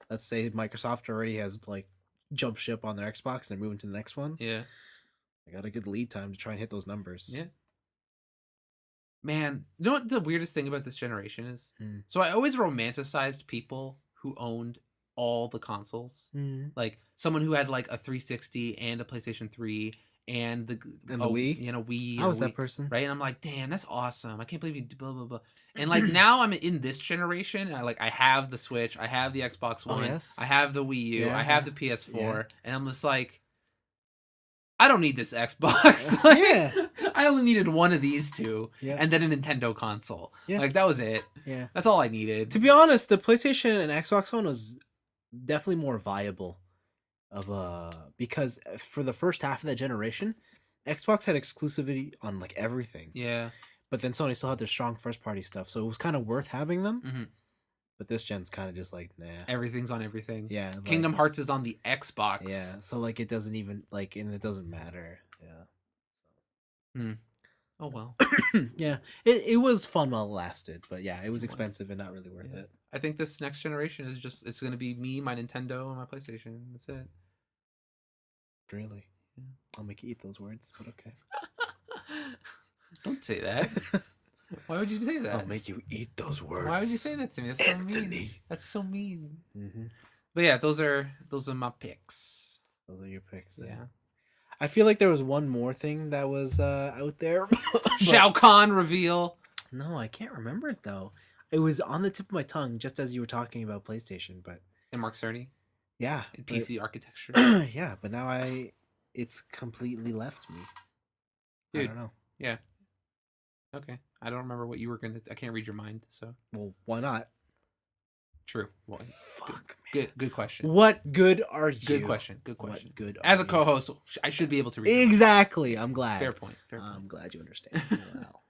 let's say Microsoft already has like jump ship on their Xbox and they're moving to the next one, Yeah. I got a good lead time to try and hit those numbers. Yeah. Man, you know what the weirdest thing about this generation is? Hmm. So I always romanticized people who owned all the consoles. Mm. Like someone who had like a 360 and a PlayStation 3 and the Wii? You know, Wii. I was and a that Wii, person. right? And I'm like, damn, that's awesome. I can't believe you blah blah blah. And like now I'm in this generation, and I have the Switch, I have the Xbox One, yes. I have the Wii U, Yeah, I have yeah. the PS4, Yeah. and I'm just like, I don't need this Xbox. Like, Yeah. I only needed one of these two, Yeah. and then a Nintendo console. Yeah. Like that was it. Yeah. That's all I needed. To be honest, the PlayStation and Xbox One was definitely more viable because for the first half of that generation, Xbox had exclusivity on like everything. Yeah. But then Sony still had their strong first party stuff, so it was kind of worth having them. hmm But this gen's kind of just like, nah. Everything's on everything. Yeah. Like, Kingdom Hearts is on the Xbox. Yeah. So like it doesn't even like, and it doesn't matter. Yeah. Oh well. Yeah. It was fun while it lasted, but yeah, it was It was. expensive and not really worth Yeah. it. I think this next generation is it's gonna be me, my Nintendo, and my PlayStation. That's it. Really. Yeah. I'll make you eat those words, but okay. Don't say that. Why would you say that? I'll make you eat those words. Why would you say that to me? That's so mean. Anthony. That's so mean. Mm-hmm. But yeah, those are my picks. Those are your picks. Yeah. I feel like there was one more thing that was out there. Shao Kahn reveal. No, I can't remember it though. It was on the tip of my tongue just as you were talking about PlayStation, but And Mark Cerny. yeah, And PC architecture. yeah, but now it's completely left me. Dude. I don't know. Yeah. Okay. I don't remember what you were gonna. I can't read your mind. So Well, why not? true. Well, Fuck. good question. What good are you? Good question. Good What question. good As are a you? co-host, I should be able to read. your mind. Exactly. I'm glad. Fair point. Fair I'm glad you understand. Wow.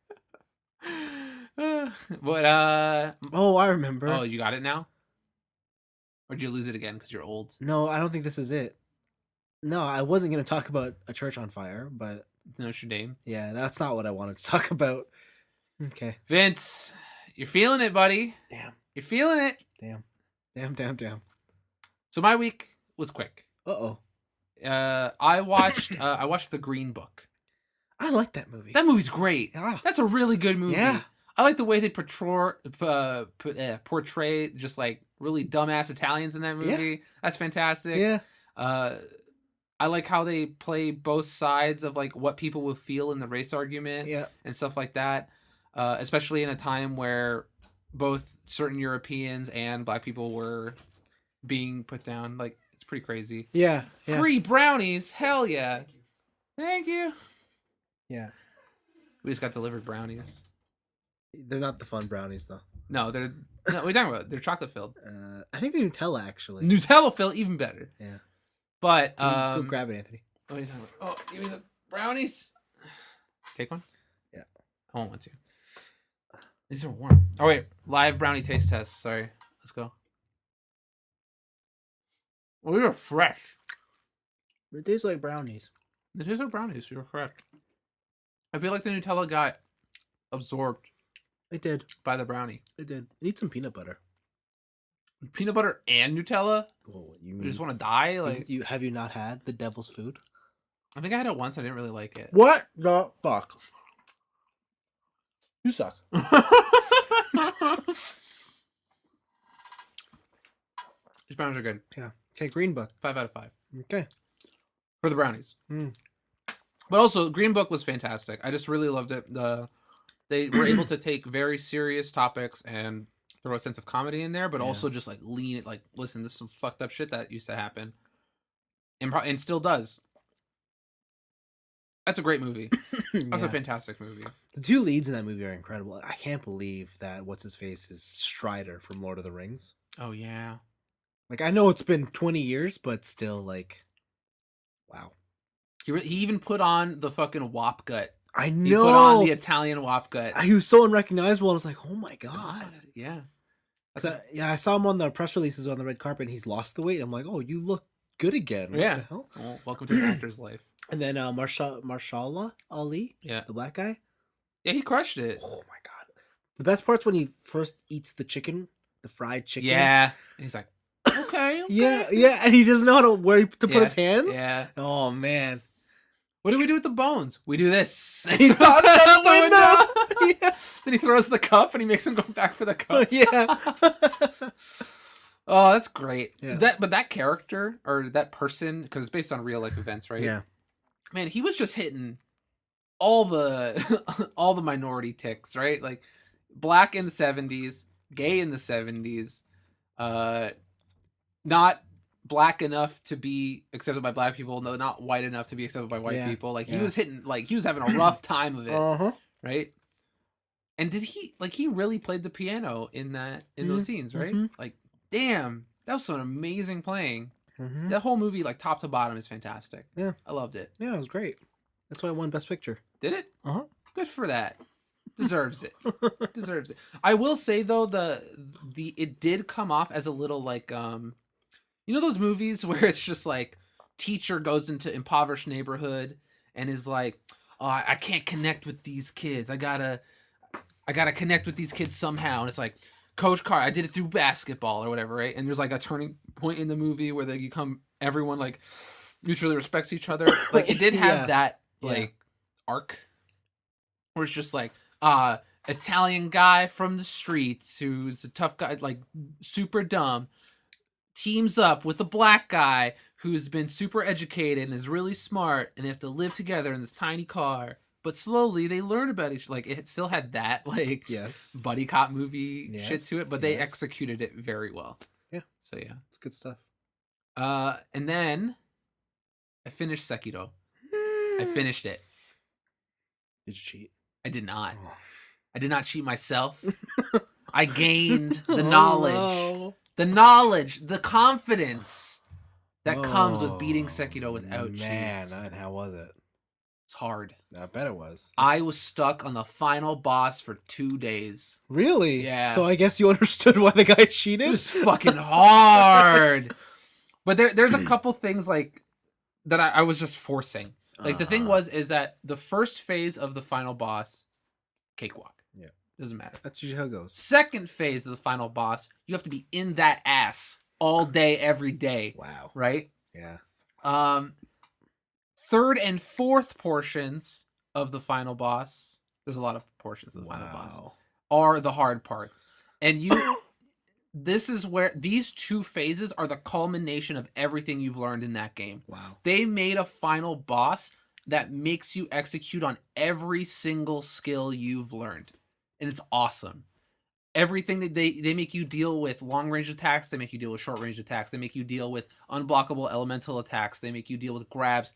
point. But Oh, I remember. oh, you got it now. Or did you lose it again because you're old? No, I don't think this is it. No, I wasn't going to talk about a church on fire, but Notre Dame. yeah, that's not what I wanted to talk about. Okay. Vince, you're feeling it, buddy. Damn. You're feeling it. Damn. So my week was quick. Uh-oh. I watched The Green Book. I like that movie. That movie's great. Yeah. That's a really good movie. Yeah. I like the way they portray just like really dumbass Italians in that movie. Yeah. That's fantastic. Yeah. I like how they play both sides of like what people will feel in the race argument Yeah. and stuff like that. Especially in a time where both certain Europeans and black people were being put down. Like, it's pretty crazy. Yeah. Free brownies. Hell yeah. Thank you. Yeah. We just got delivered brownies. They're not the fun brownies though. No, what are you talking about? They're chocolate filled. I think they're Nutella actually. Nutella filled, even better. Yeah. But Go grab it, Anthony. what are you talking about? Oh, give me the brownies. Take one. Yeah. I want one too. These are warm. Oh wait, live brownie taste test. Sorry. Let's go. Well, these are fresh. It tastes like brownies. They taste like brownies. You're correct. I feel like the Nutella got absorbed It did. by the brownie. It did. It needs some peanut butter. Peanut butter and Nutella. Whoa, you You mean just want to die? Like, you have you not had the devil's food? I think I had it once. I didn't really like it. What the fuck? You suck. These brownies are good. Yeah. Okay, Green Book. 5 out of 5 Okay. for the brownies. Mm. But also, Green Book was fantastic. I just really loved it. They were able to take very serious topics and throw a sense of comedy in there, but Yeah. also just like lean it. Like, listen, this is some fucked up shit that used to happen, and still does. That's a great movie. That's a Yeah. fantastic movie. The two leads in that movie are incredible. I can't believe that what's his face is Strider from Lord of the Rings. Oh yeah. Like I know it's been 20 years, but still, like, wow. He even put on the fucking wop gut. I He know. put on the Italian wop gut. He was so unrecognizable. I was like, oh my god. Yeah. Yeah, I saw him on the press releases on the red carpet, and he's lost the weight. I'm like, oh, you look good again. What Yeah. the hell? Well, welcome to an actor's life. And then Marshala Ali, Yeah. the black guy. Yeah, he crushed it. Oh my god. The best part's when he first eats the chicken, the fried chicken. Yeah. And he's like, okay. Yeah, and he doesn't know how to where to put Yeah, his hands. Yeah. Oh man. What do we do with the bones? We do this. He throws tosses it it out out the window. Yeah. Then he throws the cup and he makes him go back for the cup. Yeah. Oh, that's great. Yeah. That character or that person, because it's based on real life events, right? Yeah. Man, he was just hitting all the all the minority ticks, right? Like black in the 70s, gay in the 70s, not black enough to be accepted by black people, no, not white enough to be accepted by white Yeah. people. Like he Yeah. was hitting, like he was having a rough time of it, Uh-huh. right? And did he really played the piano in those scenes, right? Mhm. Like, damn, that was some amazing playing. Mhm. That whole movie, like top to bottom, is fantastic. Yeah. I loved it. Yeah, it was great. That's why I won Best Picture. Did it? Uh-huh. Good for that. Deserves it. Deserves it. I will say though, it did come off as a little like you know those movies where it's just like teacher goes into impoverished neighborhood and is like, oh, I can't connect with these kids. I gotta connect with these kids somehow. And it's like, Coach Carr, I did it through basketball or whatever, right? And there's like a turning point in the movie where they become everyone like mutually respects each other. Like it did have Yeah. that like arc where it's just like Italian guy from the streets who's a tough guy, like super dumb, teams up with a black guy who's been super educated and is really smart, and they have to live together in this tiny car. But slowly they learn about each. Like it still had that like Yes. buddy cop movie shit Yes, to it, but they yes. executed it very well. Yeah. So yeah. It's good stuff. And then I finished Sekiro. I finished it. Did you cheat? I did not. Oh. I did not cheat myself. I gained the Oh, knowledge. no. The knowledge, the confidence that comes with beating Sekiro without cheats. Man, and how was it? It's hard. I bet it was. I was stuck on the final boss for 2 days. Really? Yeah. So I guess you understood why the guy cheated? It was fucking hard. But there's a couple things like that I was just forcing. Like the thing is that the first phase of the final boss, cakewalk. Yeah. Doesn't matter. That's usually how it goes. Second phase of the final boss, you have to be in that ass all day, every day. Wow. Right? Yeah. Third and fourth portions of the final boss, there's a lot of portions of the final boss, are the hard parts. And this is where these 2 phases are the culmination of everything you've learned in that game. Wow. They made a final boss that makes you execute on every single skill you've learned. And it's awesome. Everything that they make you deal with long range attacks, they make you deal with short range attacks, they make you deal with unblockable elemental attacks, they make you deal with grabs.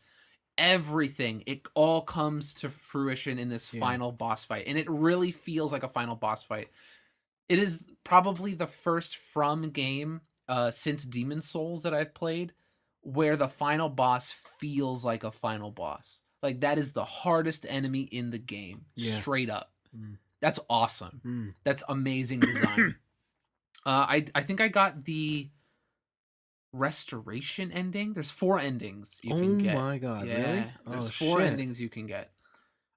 Everything, it all comes to fruition in this final boss fight, and it really feels like a final boss fight. It is probably the first From game since Demon Souls that I've played where the final boss feels like a final boss. Like that is the hardest enemy in the game, straight up. That's awesome. That's amazing design. I think I got the restoration ending. There's 4 endings you can get. Oh my god, really? There's 4 endings you can get.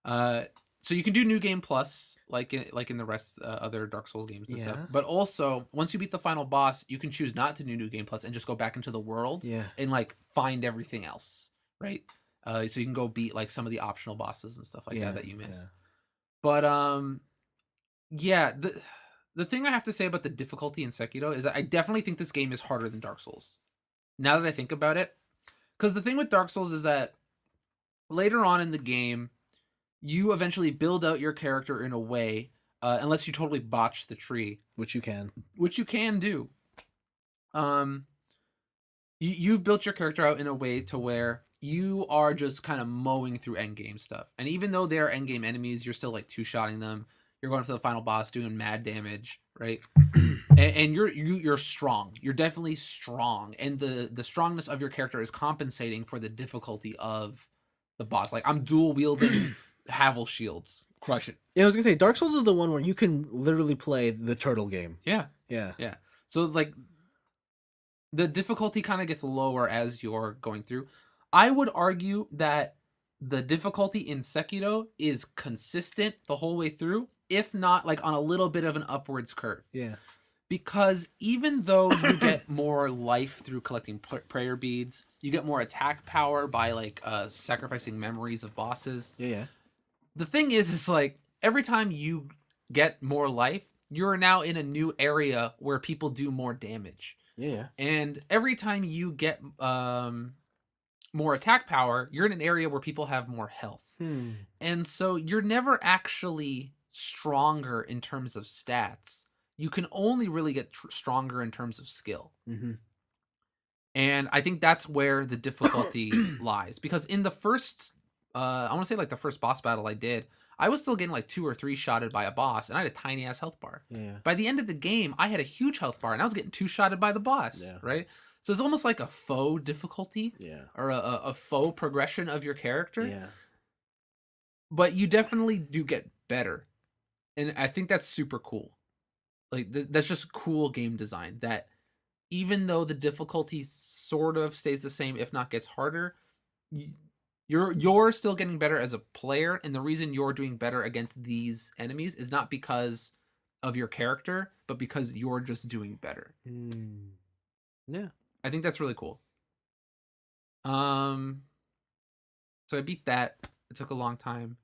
So you can do New Game Plus, like in the rest other Dark Souls games and stuff. But also, once you beat the final boss, you can choose not to do New Game Plus and just go back into the world and like find everything else, right? So you can go beat like some of the optional bosses and stuff like that you missed. But the thing I have to say about the difficulty in Sekiro is that I definitely think this game is harder than Dark Souls. Now that I think about it, because the thing with Dark Souls is that later on in the game, you eventually build out your character in a way, unless you totally botch the tree, which you can do. You've built your character out in a way to where you are just kind of mowing through endgame stuff, and even though they're endgame enemies, you're still like 2-shotting them. You're going for the final boss, doing mad damage, right? and you're strong. You're definitely strong, and the strongness of your character is compensating for the difficulty of the boss. Like I'm dual wielding Havel shields, crush it. Yeah, I was gonna say Dark Souls is the one where you can literally play the turtle game. Yeah. So like the difficulty kind of gets lower as you're going through. I would argue that the difficulty in Sekiro is consistent the whole way through, if not like on a little bit of an upwards curve. Yeah. Because even though you get more life through collecting prayer beads, you get more attack power by like sacrificing memories of bosses. Yeah. The thing is like every time you get more life, you're now in a new area where people do more damage. Yeah. And every time you get more attack power, you're in an area where people have more health. And so you're never actually stronger in terms of stats. You can only really get stronger in terms of skill. And I think that's where the difficulty lies. Because in the first, I want to say like the first boss battle I did, I was still getting like 2 or 3 shotted by a boss, and I had a tiny ass health bar. Yeah. By the end of the game, I had a huge health bar, and I was getting 2 shotted by the boss, right? So it's almost like a faux difficulty, or a faux progression of your character. Yeah. But you definitely do get better, and I think that's super cool. Like that's just cool game design. That even though the difficulty sort of stays the same, if not gets harder, you're still getting better as a player, and the reason you're doing better against these enemies is not because of your character, but because you're just doing better. Yeah. I think that's really cool. So I beat that. It took a long time.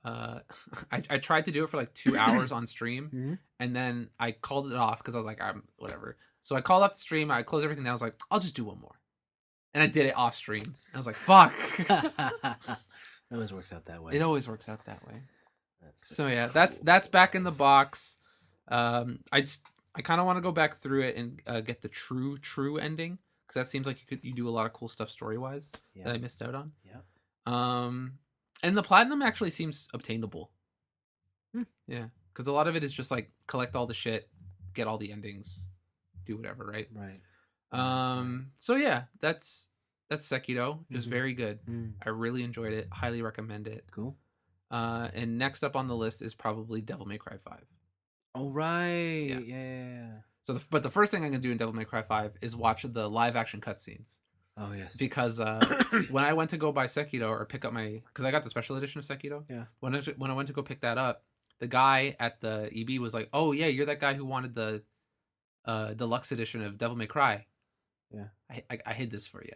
I tried to do it for like 2 hours on stream, and then I called it off because I was like, I'm whatever. So I called off the stream. I closed everything down. I was like, I'll just do one more, and I did it off stream. I was like, fuck. It always works out that way. It always works out that way. That's So yeah, cool that's back in life. the box. I kind of want to go back through it and get the true ending, because that seems like you do a lot of cool stuff story wise that I missed out on. Yeah. And the platinum actually seems obtainable. Hmm. Yeah, because a lot of it is just like collect all the shit, get all the endings, do whatever, right? Right. So yeah, that's Sekiro. It was Mhm. very good. Mm. I really enjoyed it. Highly recommend it. Cool. And next up on the list is probably Devil May Cry 5. Oh right. Yeah. Yeah. So, but the first thing I'm gonna do in Devil May Cry 5 is watch the live action cutscenes, Oh yes. because when I went to go buy Sekiro or pick up because I got the special edition of Sekiro. Yeah. When I went to go pick that up, the guy at the EB was like, "Oh yeah, you're that guy who wanted the deluxe edition of Devil May Cry. Yeah. I hid this for you."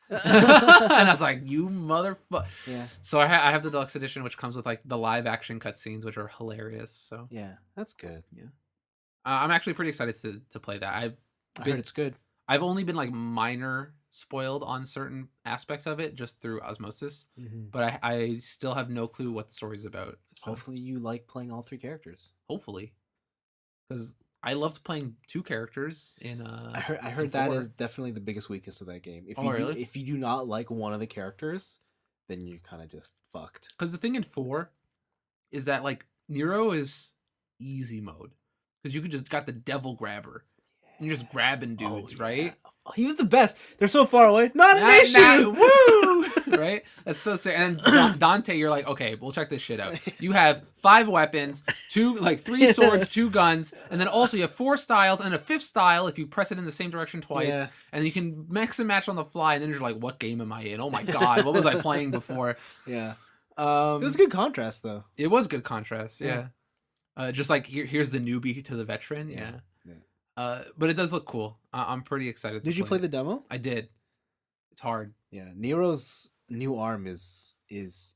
And I was like, "You motherfucker!" Yeah. So I have the deluxe edition, which comes with like the live action cutscenes, which are hilarious. So Yeah. That's good. I'm actually pretty excited to play that. I heard it's good. I've only been like minor spoiled on certain aspects of it just through osmosis, Mm-hmm. but I still have no clue what the story's about. So Hopefully you like playing all 3 characters. hopefully, because I loved playing 2 characters in. I heard in that 4. is definitely the biggest weakness of that game. If Oh, you really? if you do not like one of the characters, then you're kind of just fucked. Because the thing in 4 is that like Nero is easy mode, because you could just got the devil grabber. And you're just grabbing dudes, right? Oh, he was the best. They're so far away. Not an issue. Woo! Right? That's so sick. And then Dante, you're like, okay, we'll check this shit out. You have 5 weapons, 3 swords, 2 guns, and then also you have 4 styles and a 5th style if you press it in the same direction twice. Yeah. And you can mix and match on the fly. And then you're like, what game am I in? Oh my god, what was I playing before? Yeah. It was a good contrast though. It was good contrast. Yeah. Yeah. Just like here's the newbie to the veteran. Yeah. But it does look cool. I'm pretty excited. Did you play the demo? I did. It's hard. Yeah, Nero's new arm is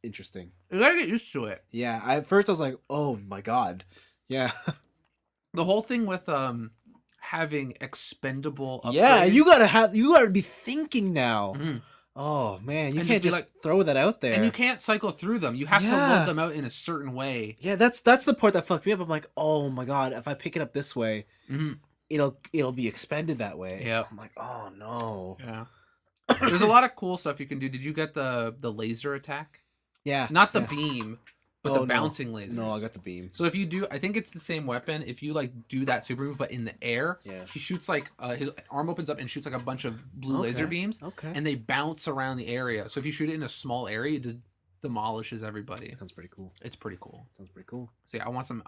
interesting. You gotta get used to it. Yeah, at first I was like, oh my god. Yeah. The whole thing with having expendable upgrades. Yeah, you gotta be thinking now. Mhm. Oh man, you And can't just be just throw that out there. And you can't cycle through them. You have to Yeah. load them out in a certain way. Yeah, that's the part that fucked me up. I'm like, oh my god, if I pick it up this way, Mhm. it'll be expended that way. Yep. I'm like, oh no. Yeah. There's a lot of cool stuff you can do. Did you get the laser attack? Yeah. Not the yeah. beam, but Oh, the no. bouncing lasers. No, I got the beam. So if you do, I think it's the same weapon. If you like do that super move, but in the air, Yeah. he shoots like his arm opens up and shoots like a bunch of blue laser Okay. beams, Okay. and they bounce around the area. So if you shoot it in a small area, it just demolishes everybody. Sounds pretty cool. It's pretty cool. Sounds pretty cool. So yeah, I want some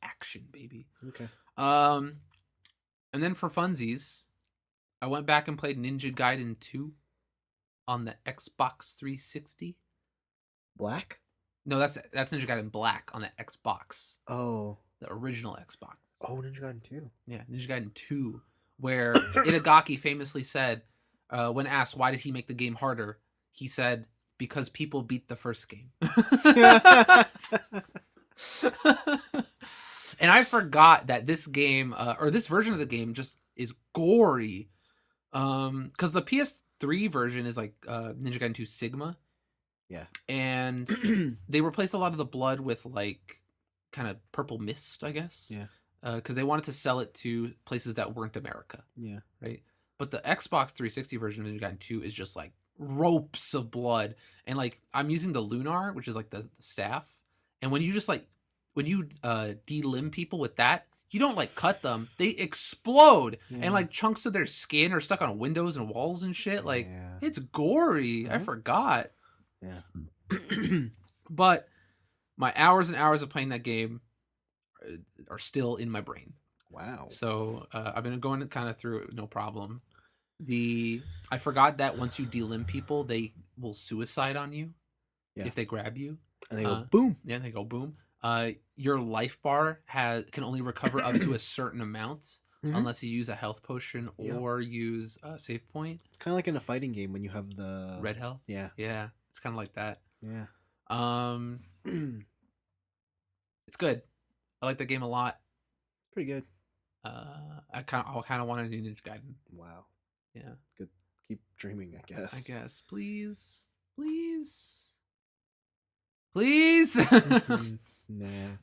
action, baby. Okay. And then for funsies, I went back and played Ninja Gaiden 2 on the Xbox 360. Black? No, that's Ninja Gaiden Black on the Xbox, Oh. the original Xbox. Oh, Ninja Gaiden 2. Yeah, Ninja Gaiden 2, where Itagaki famously said, when asked why did he make the game harder, he said, because people beat the first game. And I forgot that this game, or this version of the game, just is gory. Because the PS3 version is like Ninja Gaiden 2 Sigma. Yeah. And they replaced a lot of the blood with like kind of purple mist, I guess. Yeah. Because they wanted to sell it to places that weren't America, Yeah. right? But the Xbox 360 version of Ninja Gaiden 2 is just like ropes of blood. And like I'm using the Lunar, which is like the staff. And when you just like when you delimb people with that, you don't like cut them; they explode, Yeah. and like chunks of their skin are stuck on windows and walls and shit. Like Yeah. it's gory. I Mhm. forgot. Yeah. But my hours and hours of playing that game are still in my brain. Wow. So I've been going kind of through it, no problem. I forgot that once you delimb people, they will suicide on you if they grab you. And they go boom. Yeah, they go boom. Your life bar can only recover up to a certain amount Mhm. unless you use a health potion Yep. or use a save point. It's kind of like in a fighting game when you have the Red health. Yeah. Yeah, it's kind of like that. Yeah. It's good. I like that game a lot. Pretty good. I kind of want to do Ninja Gaiden. Wow. Yeah. Good. Keep dreaming, I guess. Please. Nah.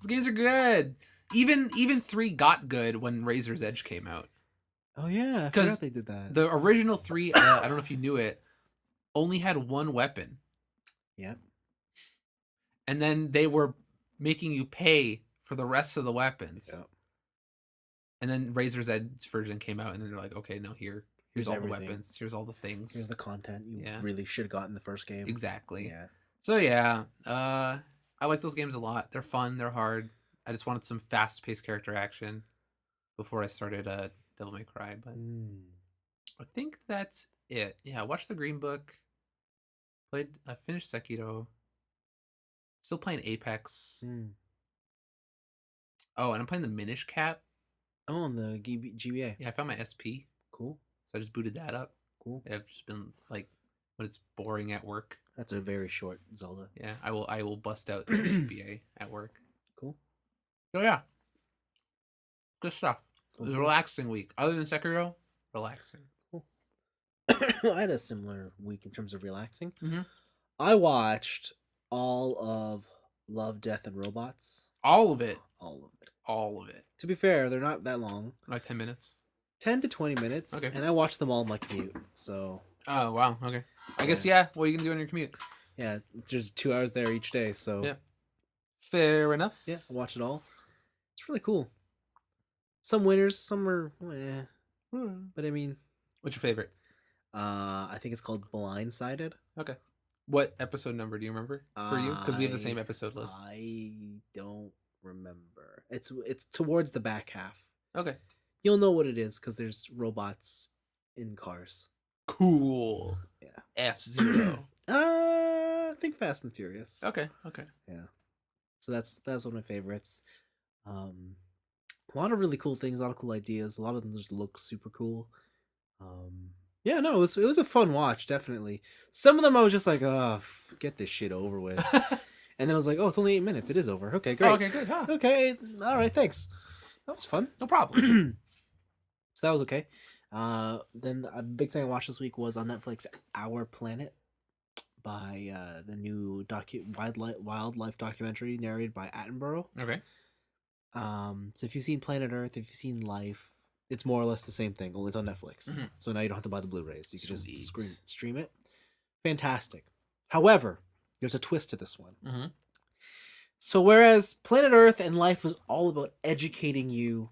Those games are good. Even 3 got good when Razor's Edge came out. Oh yeah, I 'Cause forgot they did that. The original 3, I don't know if you knew it, only had 1 weapon. Yep. And then they were making you pay for the rest of the weapons. Yep. And then Razor's Edge version came out, and then they're like, okay, no, here's all everything. the weapons. Here's all the things. Here's the content you Yeah. really should have gotten in the first game. Exactly. Yeah. So yeah, I like those games a lot. They're fun. They're hard. I just wanted some fast-paced character action before I started Devil May Cry, but I think that's it. Yeah, watched the Green Book. I finished Sekiro. Still playing Apex. Oh, and I'm playing the Minish Cap. Oh, on the GBA. Yeah, I found my SP. Cool. So I just booted that up. Cool. I've just been like, but it's boring at work. That's a very short Zelda. Yeah, I will bust out the GBA at work. Cool. So yeah, good stuff. Cool. It was a relaxing week. Other than Sekiro, relaxing. Cool. I had a similar week in terms of relaxing. Mhm. I watched all of Love, Death, and Robots. All of it. All of it. All of it. To be fair, they're not that long. Like 10 minutes. 10 to 20 minutes. Okay. And I watched them all in my commute. So Oh wow. Okay. I guess yeah. What are you gonna do on your commute? yeah, there's 2 hours there each day. So Yeah. Fair enough. yeah, I watch it all. It's really cool. Some winners, some are, but I mean, What's your favorite? I think it's called Blindsided. Okay. What episode number do you remember for you? Because we have the same episode list. I don't remember. It's towards the back half. Okay. You'll know what it is because there's robots in cars. Cool. Yeah. F-Zero. I think Fast and Furious. Okay. Yeah. So that's one of my favorites. A lot of really cool things, a lot of cool ideas. A lot of them just look super cool. Yeah, no, it was a fun watch, definitely. Some of them I was just like, oh, get this shit over with. And then I was like, oh, it's only 8 minutes. It is over. Okay, great. Oh, okay, good. Huh? Okay, all right, thanks. That was fun. No problem. So that was okay. Then a big thing I watched this week was on Netflix, Our Planet, by the new wildlife documentary narrated by Attenborough. Okay. So if you've seen Planet Earth, if you've seen Life, it's more or less the same thing, only it's on Netflix. Mm-hmm. So now you don't have to buy the Blu-rays. You can Sweet. just stream it. Fantastic. However, there's a twist to this one. Mm-hmm. So whereas Planet Earth and Life was all about educating you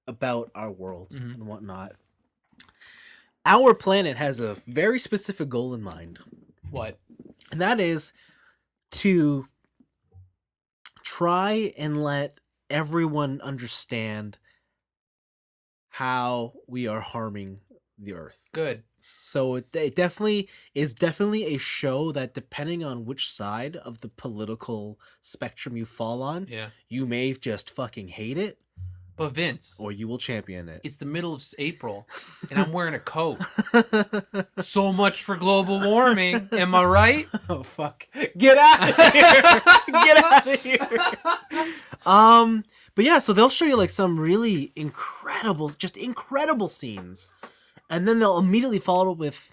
about our world and whatnot, Our Planet has a very specific goal in mind. What? And that is to try and let everyone understand how we are harming the Earth. Good. So it definitely is a show that, depending on which side of the political spectrum you fall on, Yeah. you may just fucking hate it, But Vince, or you will champion it. it's the middle of April, and I'm wearing a coat. So much for global warming. Am I right? Oh fuck! Get out of here! Get out of here! But yeah, so they'll show you like some really incredible scenes, and then they'll immediately follow it with,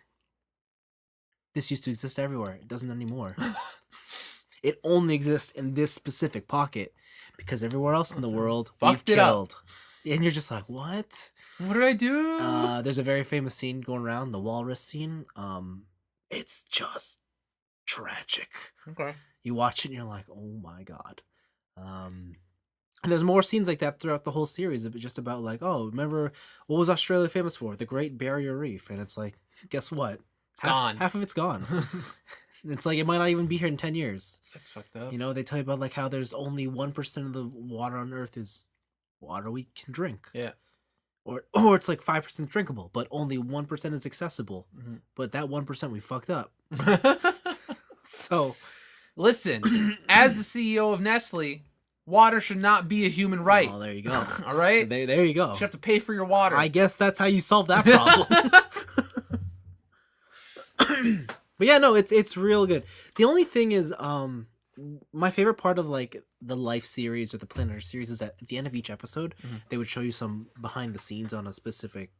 "This used to exist everywhere. It doesn't anymore. It only exists in this specific pocket because everywhere else in the world we've Fucked it up." killed." And you're just like, what? What did I do? There's a very famous scene going around, the walrus scene. It's just tragic. Okay. You watch it and you're like, oh my god. And there's more scenes like that throughout the whole series, just about like, oh, remember what was Australia famous for? The Great Barrier Reef. And it's like, guess what? It's gone. Half of it's gone. It's like it might not even be here in 10 years. That's fucked up. You know, they tell you about like how there's only 1% of the water on Earth is water we can drink. Yeah. Or it's like 5% drinkable, but only 1% is accessible. Mm-hmm. But that 1% we fucked up. So, listen, as the CEO of Nestle, water should not be a human right. oh, there you go. All right? There you go. You should have to pay for your water. I guess that's how you solve that problem. But yeah, no, it's real good. The only thing is, my favorite part of like the Life series or the Planet Earth series is that at the end of each episode, they would show you some behind the scenes on a specific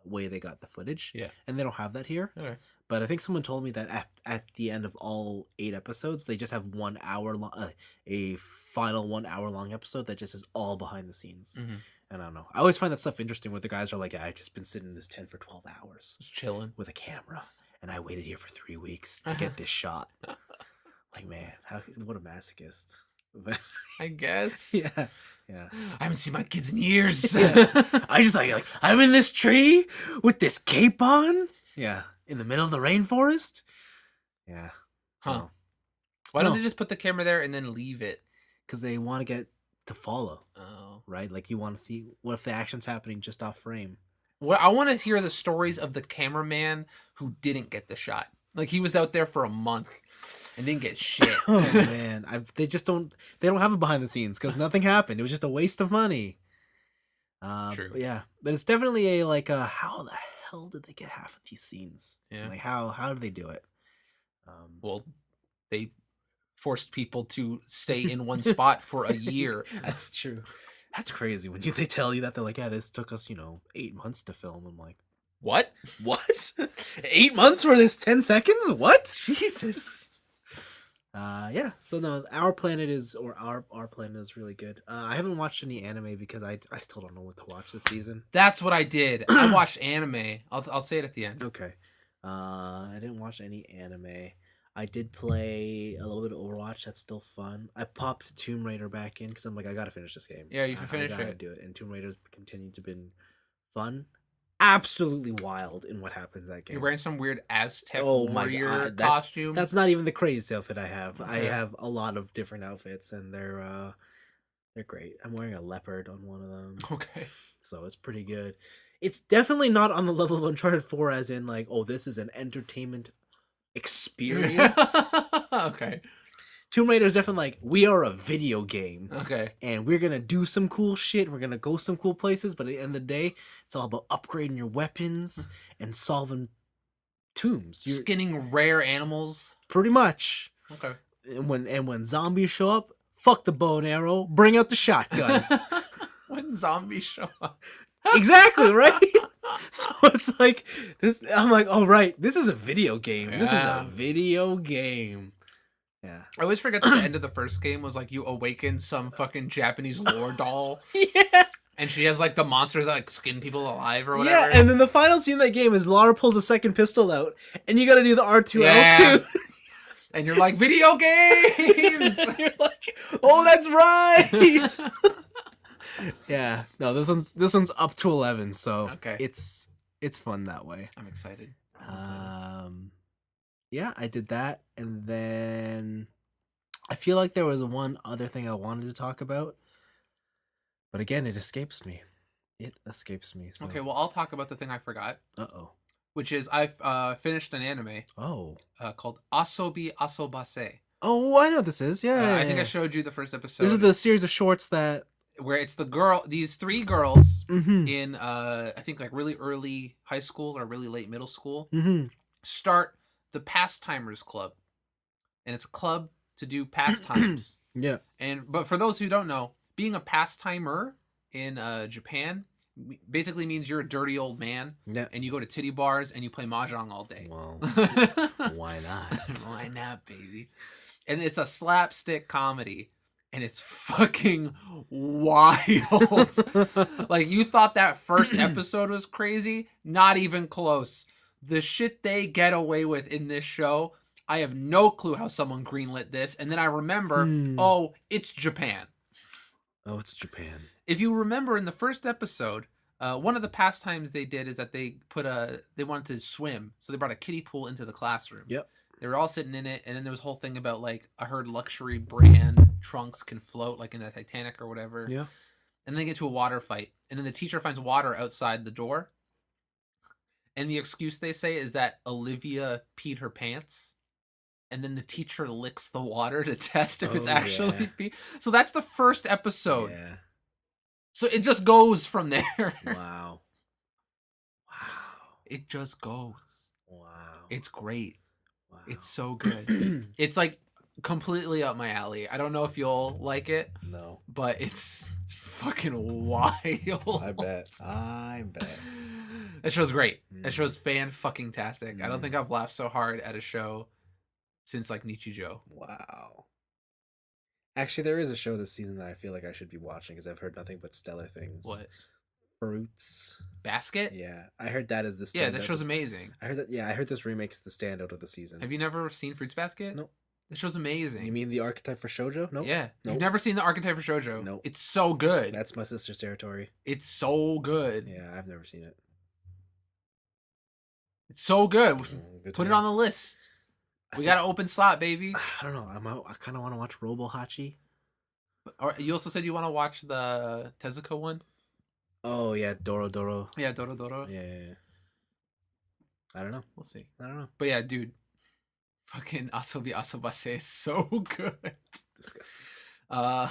way they got the footage. Yeah. And they don't have that here. Okay. But I think someone told me that at the end of all 8 episodes, they just have 1 hour long, a final 1 hour long episode that just is all behind the scenes. And I don't know. I always find that stuff interesting where the guys are like, I just been sitting in this tent for 12 hours. Just chilling. With a camera. And I waited here for 3 weeks to get this shot. Like, man, what a masochist. I guess. Yeah. Yeah. I haven't seen my kids in years. I just like I'm in this tree with this cape on. Yeah. In the middle of the rainforest. Yeah. So, huh. Why don't they just put the camera there and then leave it? Because they want to get to follow. Oh. Right? Like you want to see what if the action's happening just off frame. Well, I want to hear the stories of the cameraman who didn't get the shot. Like he was out there for a month and didn't get shit. Oh man, they don't have it behind the scenes because nothing happened. It was just a waste of money. True. Yeah, but it's definitely how the hell did they get half of these scenes? Yeah. Like how did they do it? Well, they forced people to stay in one spot for a year. That's true. That's crazy when they tell you that they're like, yeah, this took us 8 months to film. I'm like, what? 8 months for this 10 seconds? What? Jesus. Yeah. So no, our planet is really good. I haven't watched any anime because I still don't know what to watch this season. That's what I did. I watched anime. I'll say it at the end. Okay. I didn't watch any anime. I did play a little bit of Overwatch. That's still fun. I popped Tomb Raider back in because I'm like, I gotta finish this game. Yeah, you can finish I gotta it. do it. And Tomb Raider's continued to been fun. Absolutely wild in what happens in that game. You're wearing some weird Aztec Oh my warrior God, costume. That's not even the craziest outfit I have. I Okay. have a lot of different outfits, and they're great. I'm wearing a leopard on one of them, Okay. so it's pretty good. It's definitely not on the level of Uncharted 4, as in like, oh, this is an entertainment experience. Okay. Tomb Raider is definitely like, we are a video game. Okay. And we're gonna do some cool shit. We're gonna go some cool places, but at the end of the day, it's all about upgrading your weapons and solving tombs. You're Skinning rare animals. pretty much. Okay. And when zombies show up, fuck the bow and arrow, bring out the shotgun. When zombies show up. Exactly, right? So it's like this. I'm like, oh right, this is a video game. This is Yeah. a video game. Yeah. I always forget that the end of the first game was like you awaken some fucking Japanese lore doll. Yeah. And she has like the monsters that like skin people alive or whatever. Yeah, and then the final scene of that game is Lara pulls a second pistol out, and you gotta do the R2L2. Yeah. And you're like, video games! You're like, oh, that's right. Yeah, no, this one's up to 11, so Okay. it's fun that way. I'm excited. Yeah, I did that, and then I feel like there was one other thing I wanted to talk about, but again, it escapes me. So. Okay, well, I'll talk about the thing I forgot, Uh-oh. which is I've finished an anime Oh. called Asobi Asobase. Oh, I know what this is. Yeah, I think I showed you the first episode. This is the series of shorts that where it's these 3 girls Mhm. in I think like really early high school or really late middle school Mhm. start the Pastimers Club, and it's a club to do pastimes. Yeah. But for those who don't know, being a pastimer in Japan basically means you're a dirty old man, Yeah. and you go to titty bars and you play mahjong all day. Well, why not? Why not, baby? And it's a slapstick comedy, and it's fucking wild. Like, you thought that first episode was crazy? Not even close. The shit they get away with in this show, I have no clue how someone greenlit this. And then I remember, oh, it's Japan. Oh, it's Japan. If you remember in the first episode, one of the pastimes they did is that they wanted to swim. So they brought a kiddie pool into the classroom. Yep. They were all sitting in it. And then there was a whole thing about, like, I heard luxury brand trunks can float, like in the Titanic or whatever. Yeah. And then they get to a water fight. And then the teacher finds water outside the door. And the excuse they say is that Olivia peed her pants. And then the teacher licks the water to test if it's actually pee. So that's the first episode. Yeah. So it just goes from there. Wow. It just goes. Wow. It's great. Wow. It's so good. It's like completely up my alley. I don't know if you'll like it, No, but it's fucking wild. I bet. I bet. That show's great. That Mm. show's fan-fucking-tastic. I don't Mm. think I've laughed so hard at a show since like Nichijou. Wow. Actually, there is a show this season that I feel like I should be watching because I've heard nothing but stellar things. What? Fruits. Basket? Yeah, I heard that is the standout. Yeah, that show's amazing. I heard that. Yeah, I heard this remake's the standout of the season. Have you never seen Fruits Basket? Nope. That show's amazing. You mean the archetype for shoujo? Nope. Yeah. Nope. You've never seen the Archetype for Shoujo? Nope. It's so good. That's my sister's territory. It's so good. Yeah, I've never seen it. It's so good. Good to Put it know. on the list. I We think- got an open slot, baby. I don't know. I kind of want to watch Robo Hachi. Or you also said you want to watch the Tezuka one? Oh yeah, Doro Doro. Yeah, Doro Doro. Yeah. I don't know. We'll see. I don't know. But yeah, dude. Fucking Asobi Asobase is so good. Disgusting.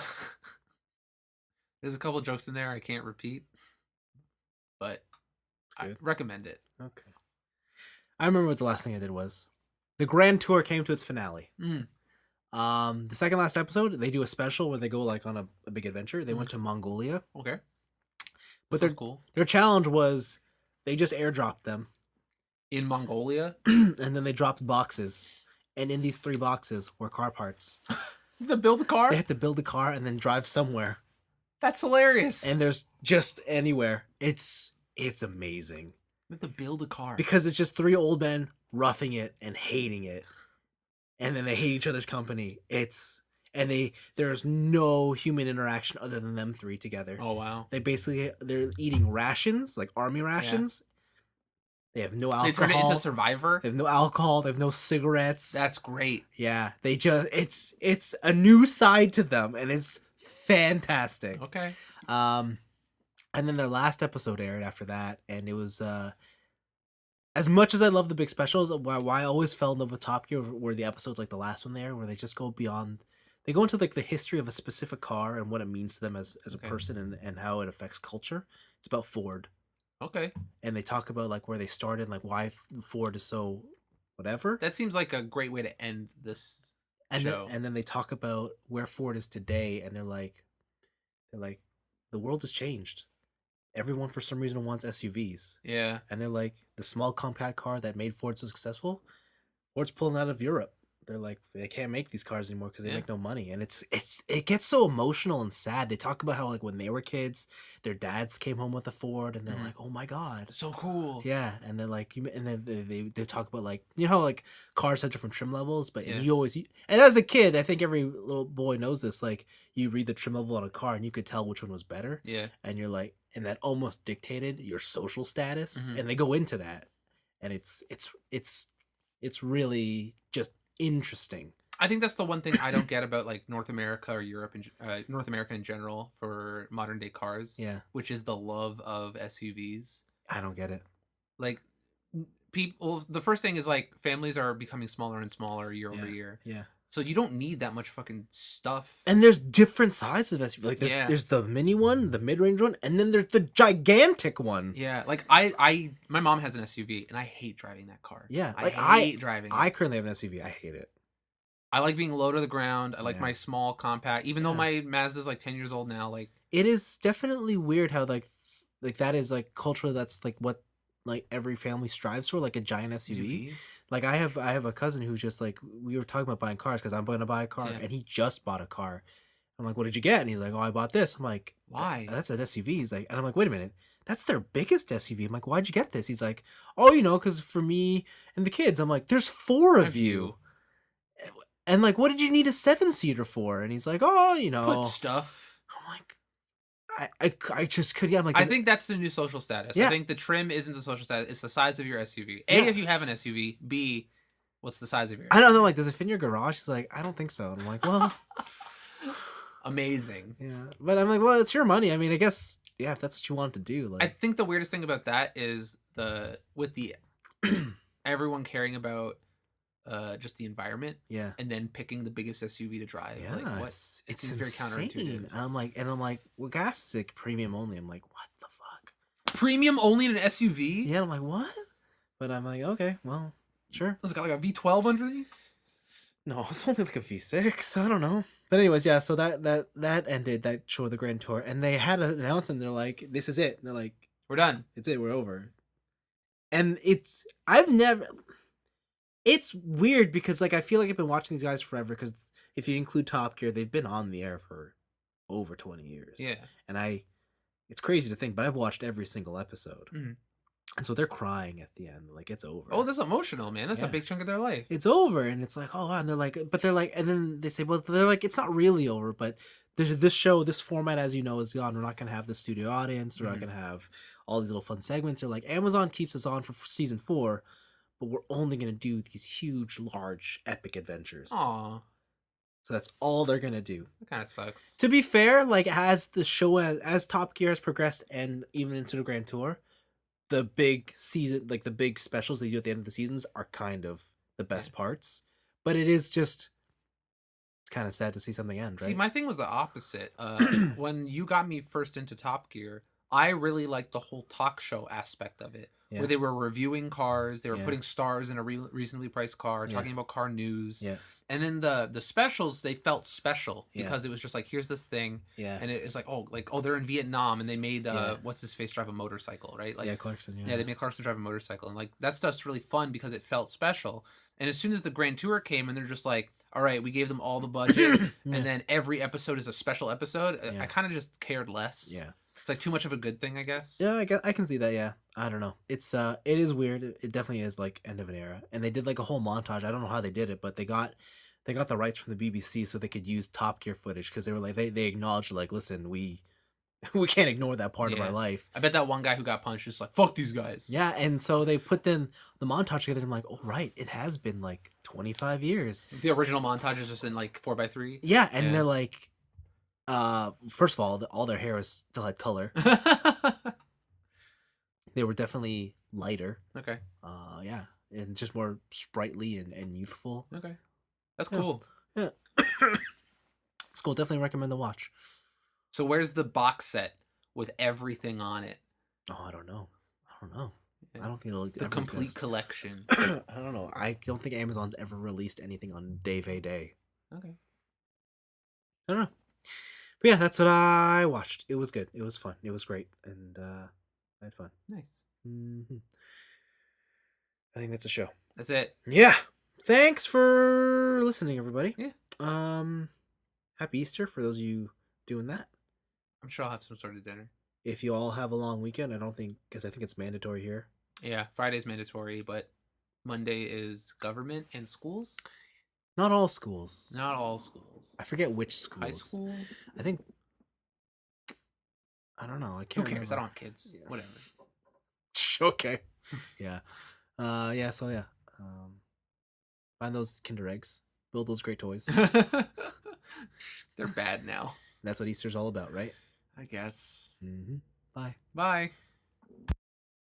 There's a couple jokes in there I can't repeat. But It's I good. recommend it. Okay. I remember what the last thing I did was. The Grand Tour came to its finale. Mm. The second last episode, they do a special where they go like on a big adventure. They went to Mongolia. Okay. But That's cool. their challenge was they just airdropped them. In Mongolia? And then they dropped boxes. And in these 3 boxes were car parts. To build a car? They had to build a car and then drive somewhere. That's hilarious. And there's just anywhere. It's amazing. They have to build a car. Because it's just 3 old men roughing it and hating it. And then they hate each other's company. There's no human interaction other than them 3 together. Oh wow. They're eating rations, like army rations. They have no alcohol. They turn it into Survivor. They have no alcohol. They have no cigarettes. That's great. Yeah. They just it's a new side to them, and it's fantastic. Okay. And then their last episode aired after that, and it was as much as I love the big specials, why I always fell in love with Top Gear were the episodes like the last one there, where they just go beyond. They go into like the history of a specific car and what it means to them as a Okay. person and how it affects culture. It's about Ford. Okay. And they talk about like where they started, like why Ford is so whatever. That seems like a great way to end this show. And then they talk about where Ford is today, and they're like, the world has changed. Everyone for some reason wants SUVs, Yeah. and they're like, the small compact car that made Ford so successful, Ford's pulling out of Europe. They're like, they can't make these cars anymore because they Yeah. make no money, and it gets so emotional and sad. They talk about how like when they were kids, their dads came home with a Ford, and they're Mhm. like, oh my god. So cool. Yeah, and then like and then they talk about like, you know how like cars have different trim levels, but Yeah. you always, and as a kid, I think every little boy knows this. Like you read the trim level on a car, and you could tell which one was better, Yeah. and you're like, and that almost dictated your social status, Mhm. and they go into that, and it's really just interesting. I think that's the one thing I don't get about like North America or Europe and North America in general for modern day cars, Yeah, which is the love of SUVs. I don't get it. Like people, the first thing is like families are becoming smaller and smaller year over year, Yeah, so you don't need that much fucking stuff. and there's different sizes of SUV. Like Yeah. there's the mini one, the mid range one, and then there's the gigantic one. Yeah, like my mom has an SUV and I hate driving that car. Yeah, I like hate driving it. I currently have an SUV. I hate it. I like being low to the ground. I like Yeah. my small compact, even though Yeah. my Mazda's like 10 years old now. Like, It is definitely weird how like that is like culturally that's like what like every family strives for, like a giant SUV. Like I have a cousin who's just like, we were talking about buying cars because I'm going to buy a car, Yeah. and he just bought a car. I'm like, what did you get? And he's like, oh, I bought this. I'm like, Why? That's an SUV. He's like, and I'm like, wait a minute, that's their biggest SUV. I'm like, why'd you get this? He's like, oh, because for me and the kids. I'm like, there's 4 of you. And like, what did you need a 7-seater for? And he's like, oh, Put stuff. I'm like, I just couldn't. I'm like, I think that's the new social status. Yeah. I think the trim isn't the social status. It's the size of your SUV. Yeah. A, if you have an SUV. B, what's the size of your I don't know. Like, does it fit in your garage? He's like, I don't think so. And I'm like, well, Amazing. yeah. But I'm like, well, it's your money. I mean, I guess, yeah, if that's what you want to do. Like, I think the weirdest thing about that is with the everyone caring about just the environment yeah. and then picking the biggest SUV to drive. Yeah, Like, what? it's seems very insane. counterintuitive. And I'm like, well, gas is like premium only. I'm like, what the fuck? Premium only in an SUV? Yeah, I'm like, what? But I'm like, okay, well, sure. It's got like a V12 underneath? No, it's only like a V6. I don't know. But anyways, yeah. So that ended that show, the Grand Tour, and they had an announcement. They're like, "This is it." And they're like, We're done. "It's it. We're over." And I've never. It's weird because like I feel like I've been watching these guys forever. Because if you include Top Gear, they've been on the air for over 20 years. Yeah. And it's crazy to think, but I've watched every single episode. Mm-hmm. And so they're crying at the end, like it's over. Oh, that's emotional, man. That's a big chunk of their life. It's over, and it's like, oh wow, and they're like, and then they say, well, they're like, it's not really over, but this show, this format, as you know, is gone. We're not gonna have the studio audience. We're not gonna have all these little fun segments. They're like, Amazon keeps us on for season 4, but we're only gonna do these huge, large, epic adventures. Aw. So that's all they're gonna do. That kind of sucks. To be fair, like as the show as Top Gear has progressed, and even into the Grand Tour, the big season, like the big specials they do at the end of the seasons, are kind of the best parts. But it's kind of sad to see something end, right? See, my thing was the opposite. When you got me first into Top Gear, I really liked the whole talk show aspect of it, where they were reviewing cars, they were putting stars in a reasonably priced car, talking about car news. Yeah. And then the specials, they felt special because it was just like, here's this thing. Yeah. And it's like, oh, they're in Vietnam and they made what's his face drive a motorcycle, right? Like, Clarkson. Yeah, they made Clarkson drive a motorcycle, and like that stuff's really fun because it felt special. And as soon as the Grand Tour came, and they're just like, all right, we gave them all the budget, and then every episode is a special episode. I kind of just cared less. Yeah. It's like too much of a good thing, I guess. Yeah, I can see that. Yeah, I don't know. It is weird. It definitely is like end of an era, and they did like a whole montage. I don't know how they did it, but they got the rights from the BBC so they could use Top Gear footage because they were like they acknowledged like, listen, we can't ignore that part of our life. I bet that one guy who got punched is like, fuck these guys. Yeah, and so they put the montage together. And I'm like, oh right, it has been like 25 years. The original montage is just in like 4x3. Yeah, and they're like, first of all their hair still had color. They were definitely lighter. Okay. Yeah, and just more sprightly and youthful. Okay, that's cool. Yeah, it's cool. Definitely recommend the watch. So where's the box set with everything on it? Oh, I don't know. Yeah. I don't think it'll the ever complete exist. collection. I don't know. I don't think Amazon's ever released anything on Dave A Day. Okay. I don't know. But yeah, that's what I watched. It was good. It was fun. It was great, and I had fun. Nice. Mm-hmm. I think that's a show. That's it. Yeah. Thanks for listening, everybody. Yeah. Happy Easter for those of you doing that. I'm sure I'll have some sort of dinner. If you all have a long weekend, because I think it's mandatory here. Yeah, Friday's mandatory, but Monday is government and schools. Not all schools. Not all schools. I forget which schools. High school? I think. I don't know. I Who can't. cares? I remember. don't have kids. Yeah. Whatever. Okay. Yeah. Yeah. So yeah. Find those Kinder eggs. Build those great toys. They're bad now. That's what Easter's all about, right? I guess. Mm-hmm. Bye. Bye.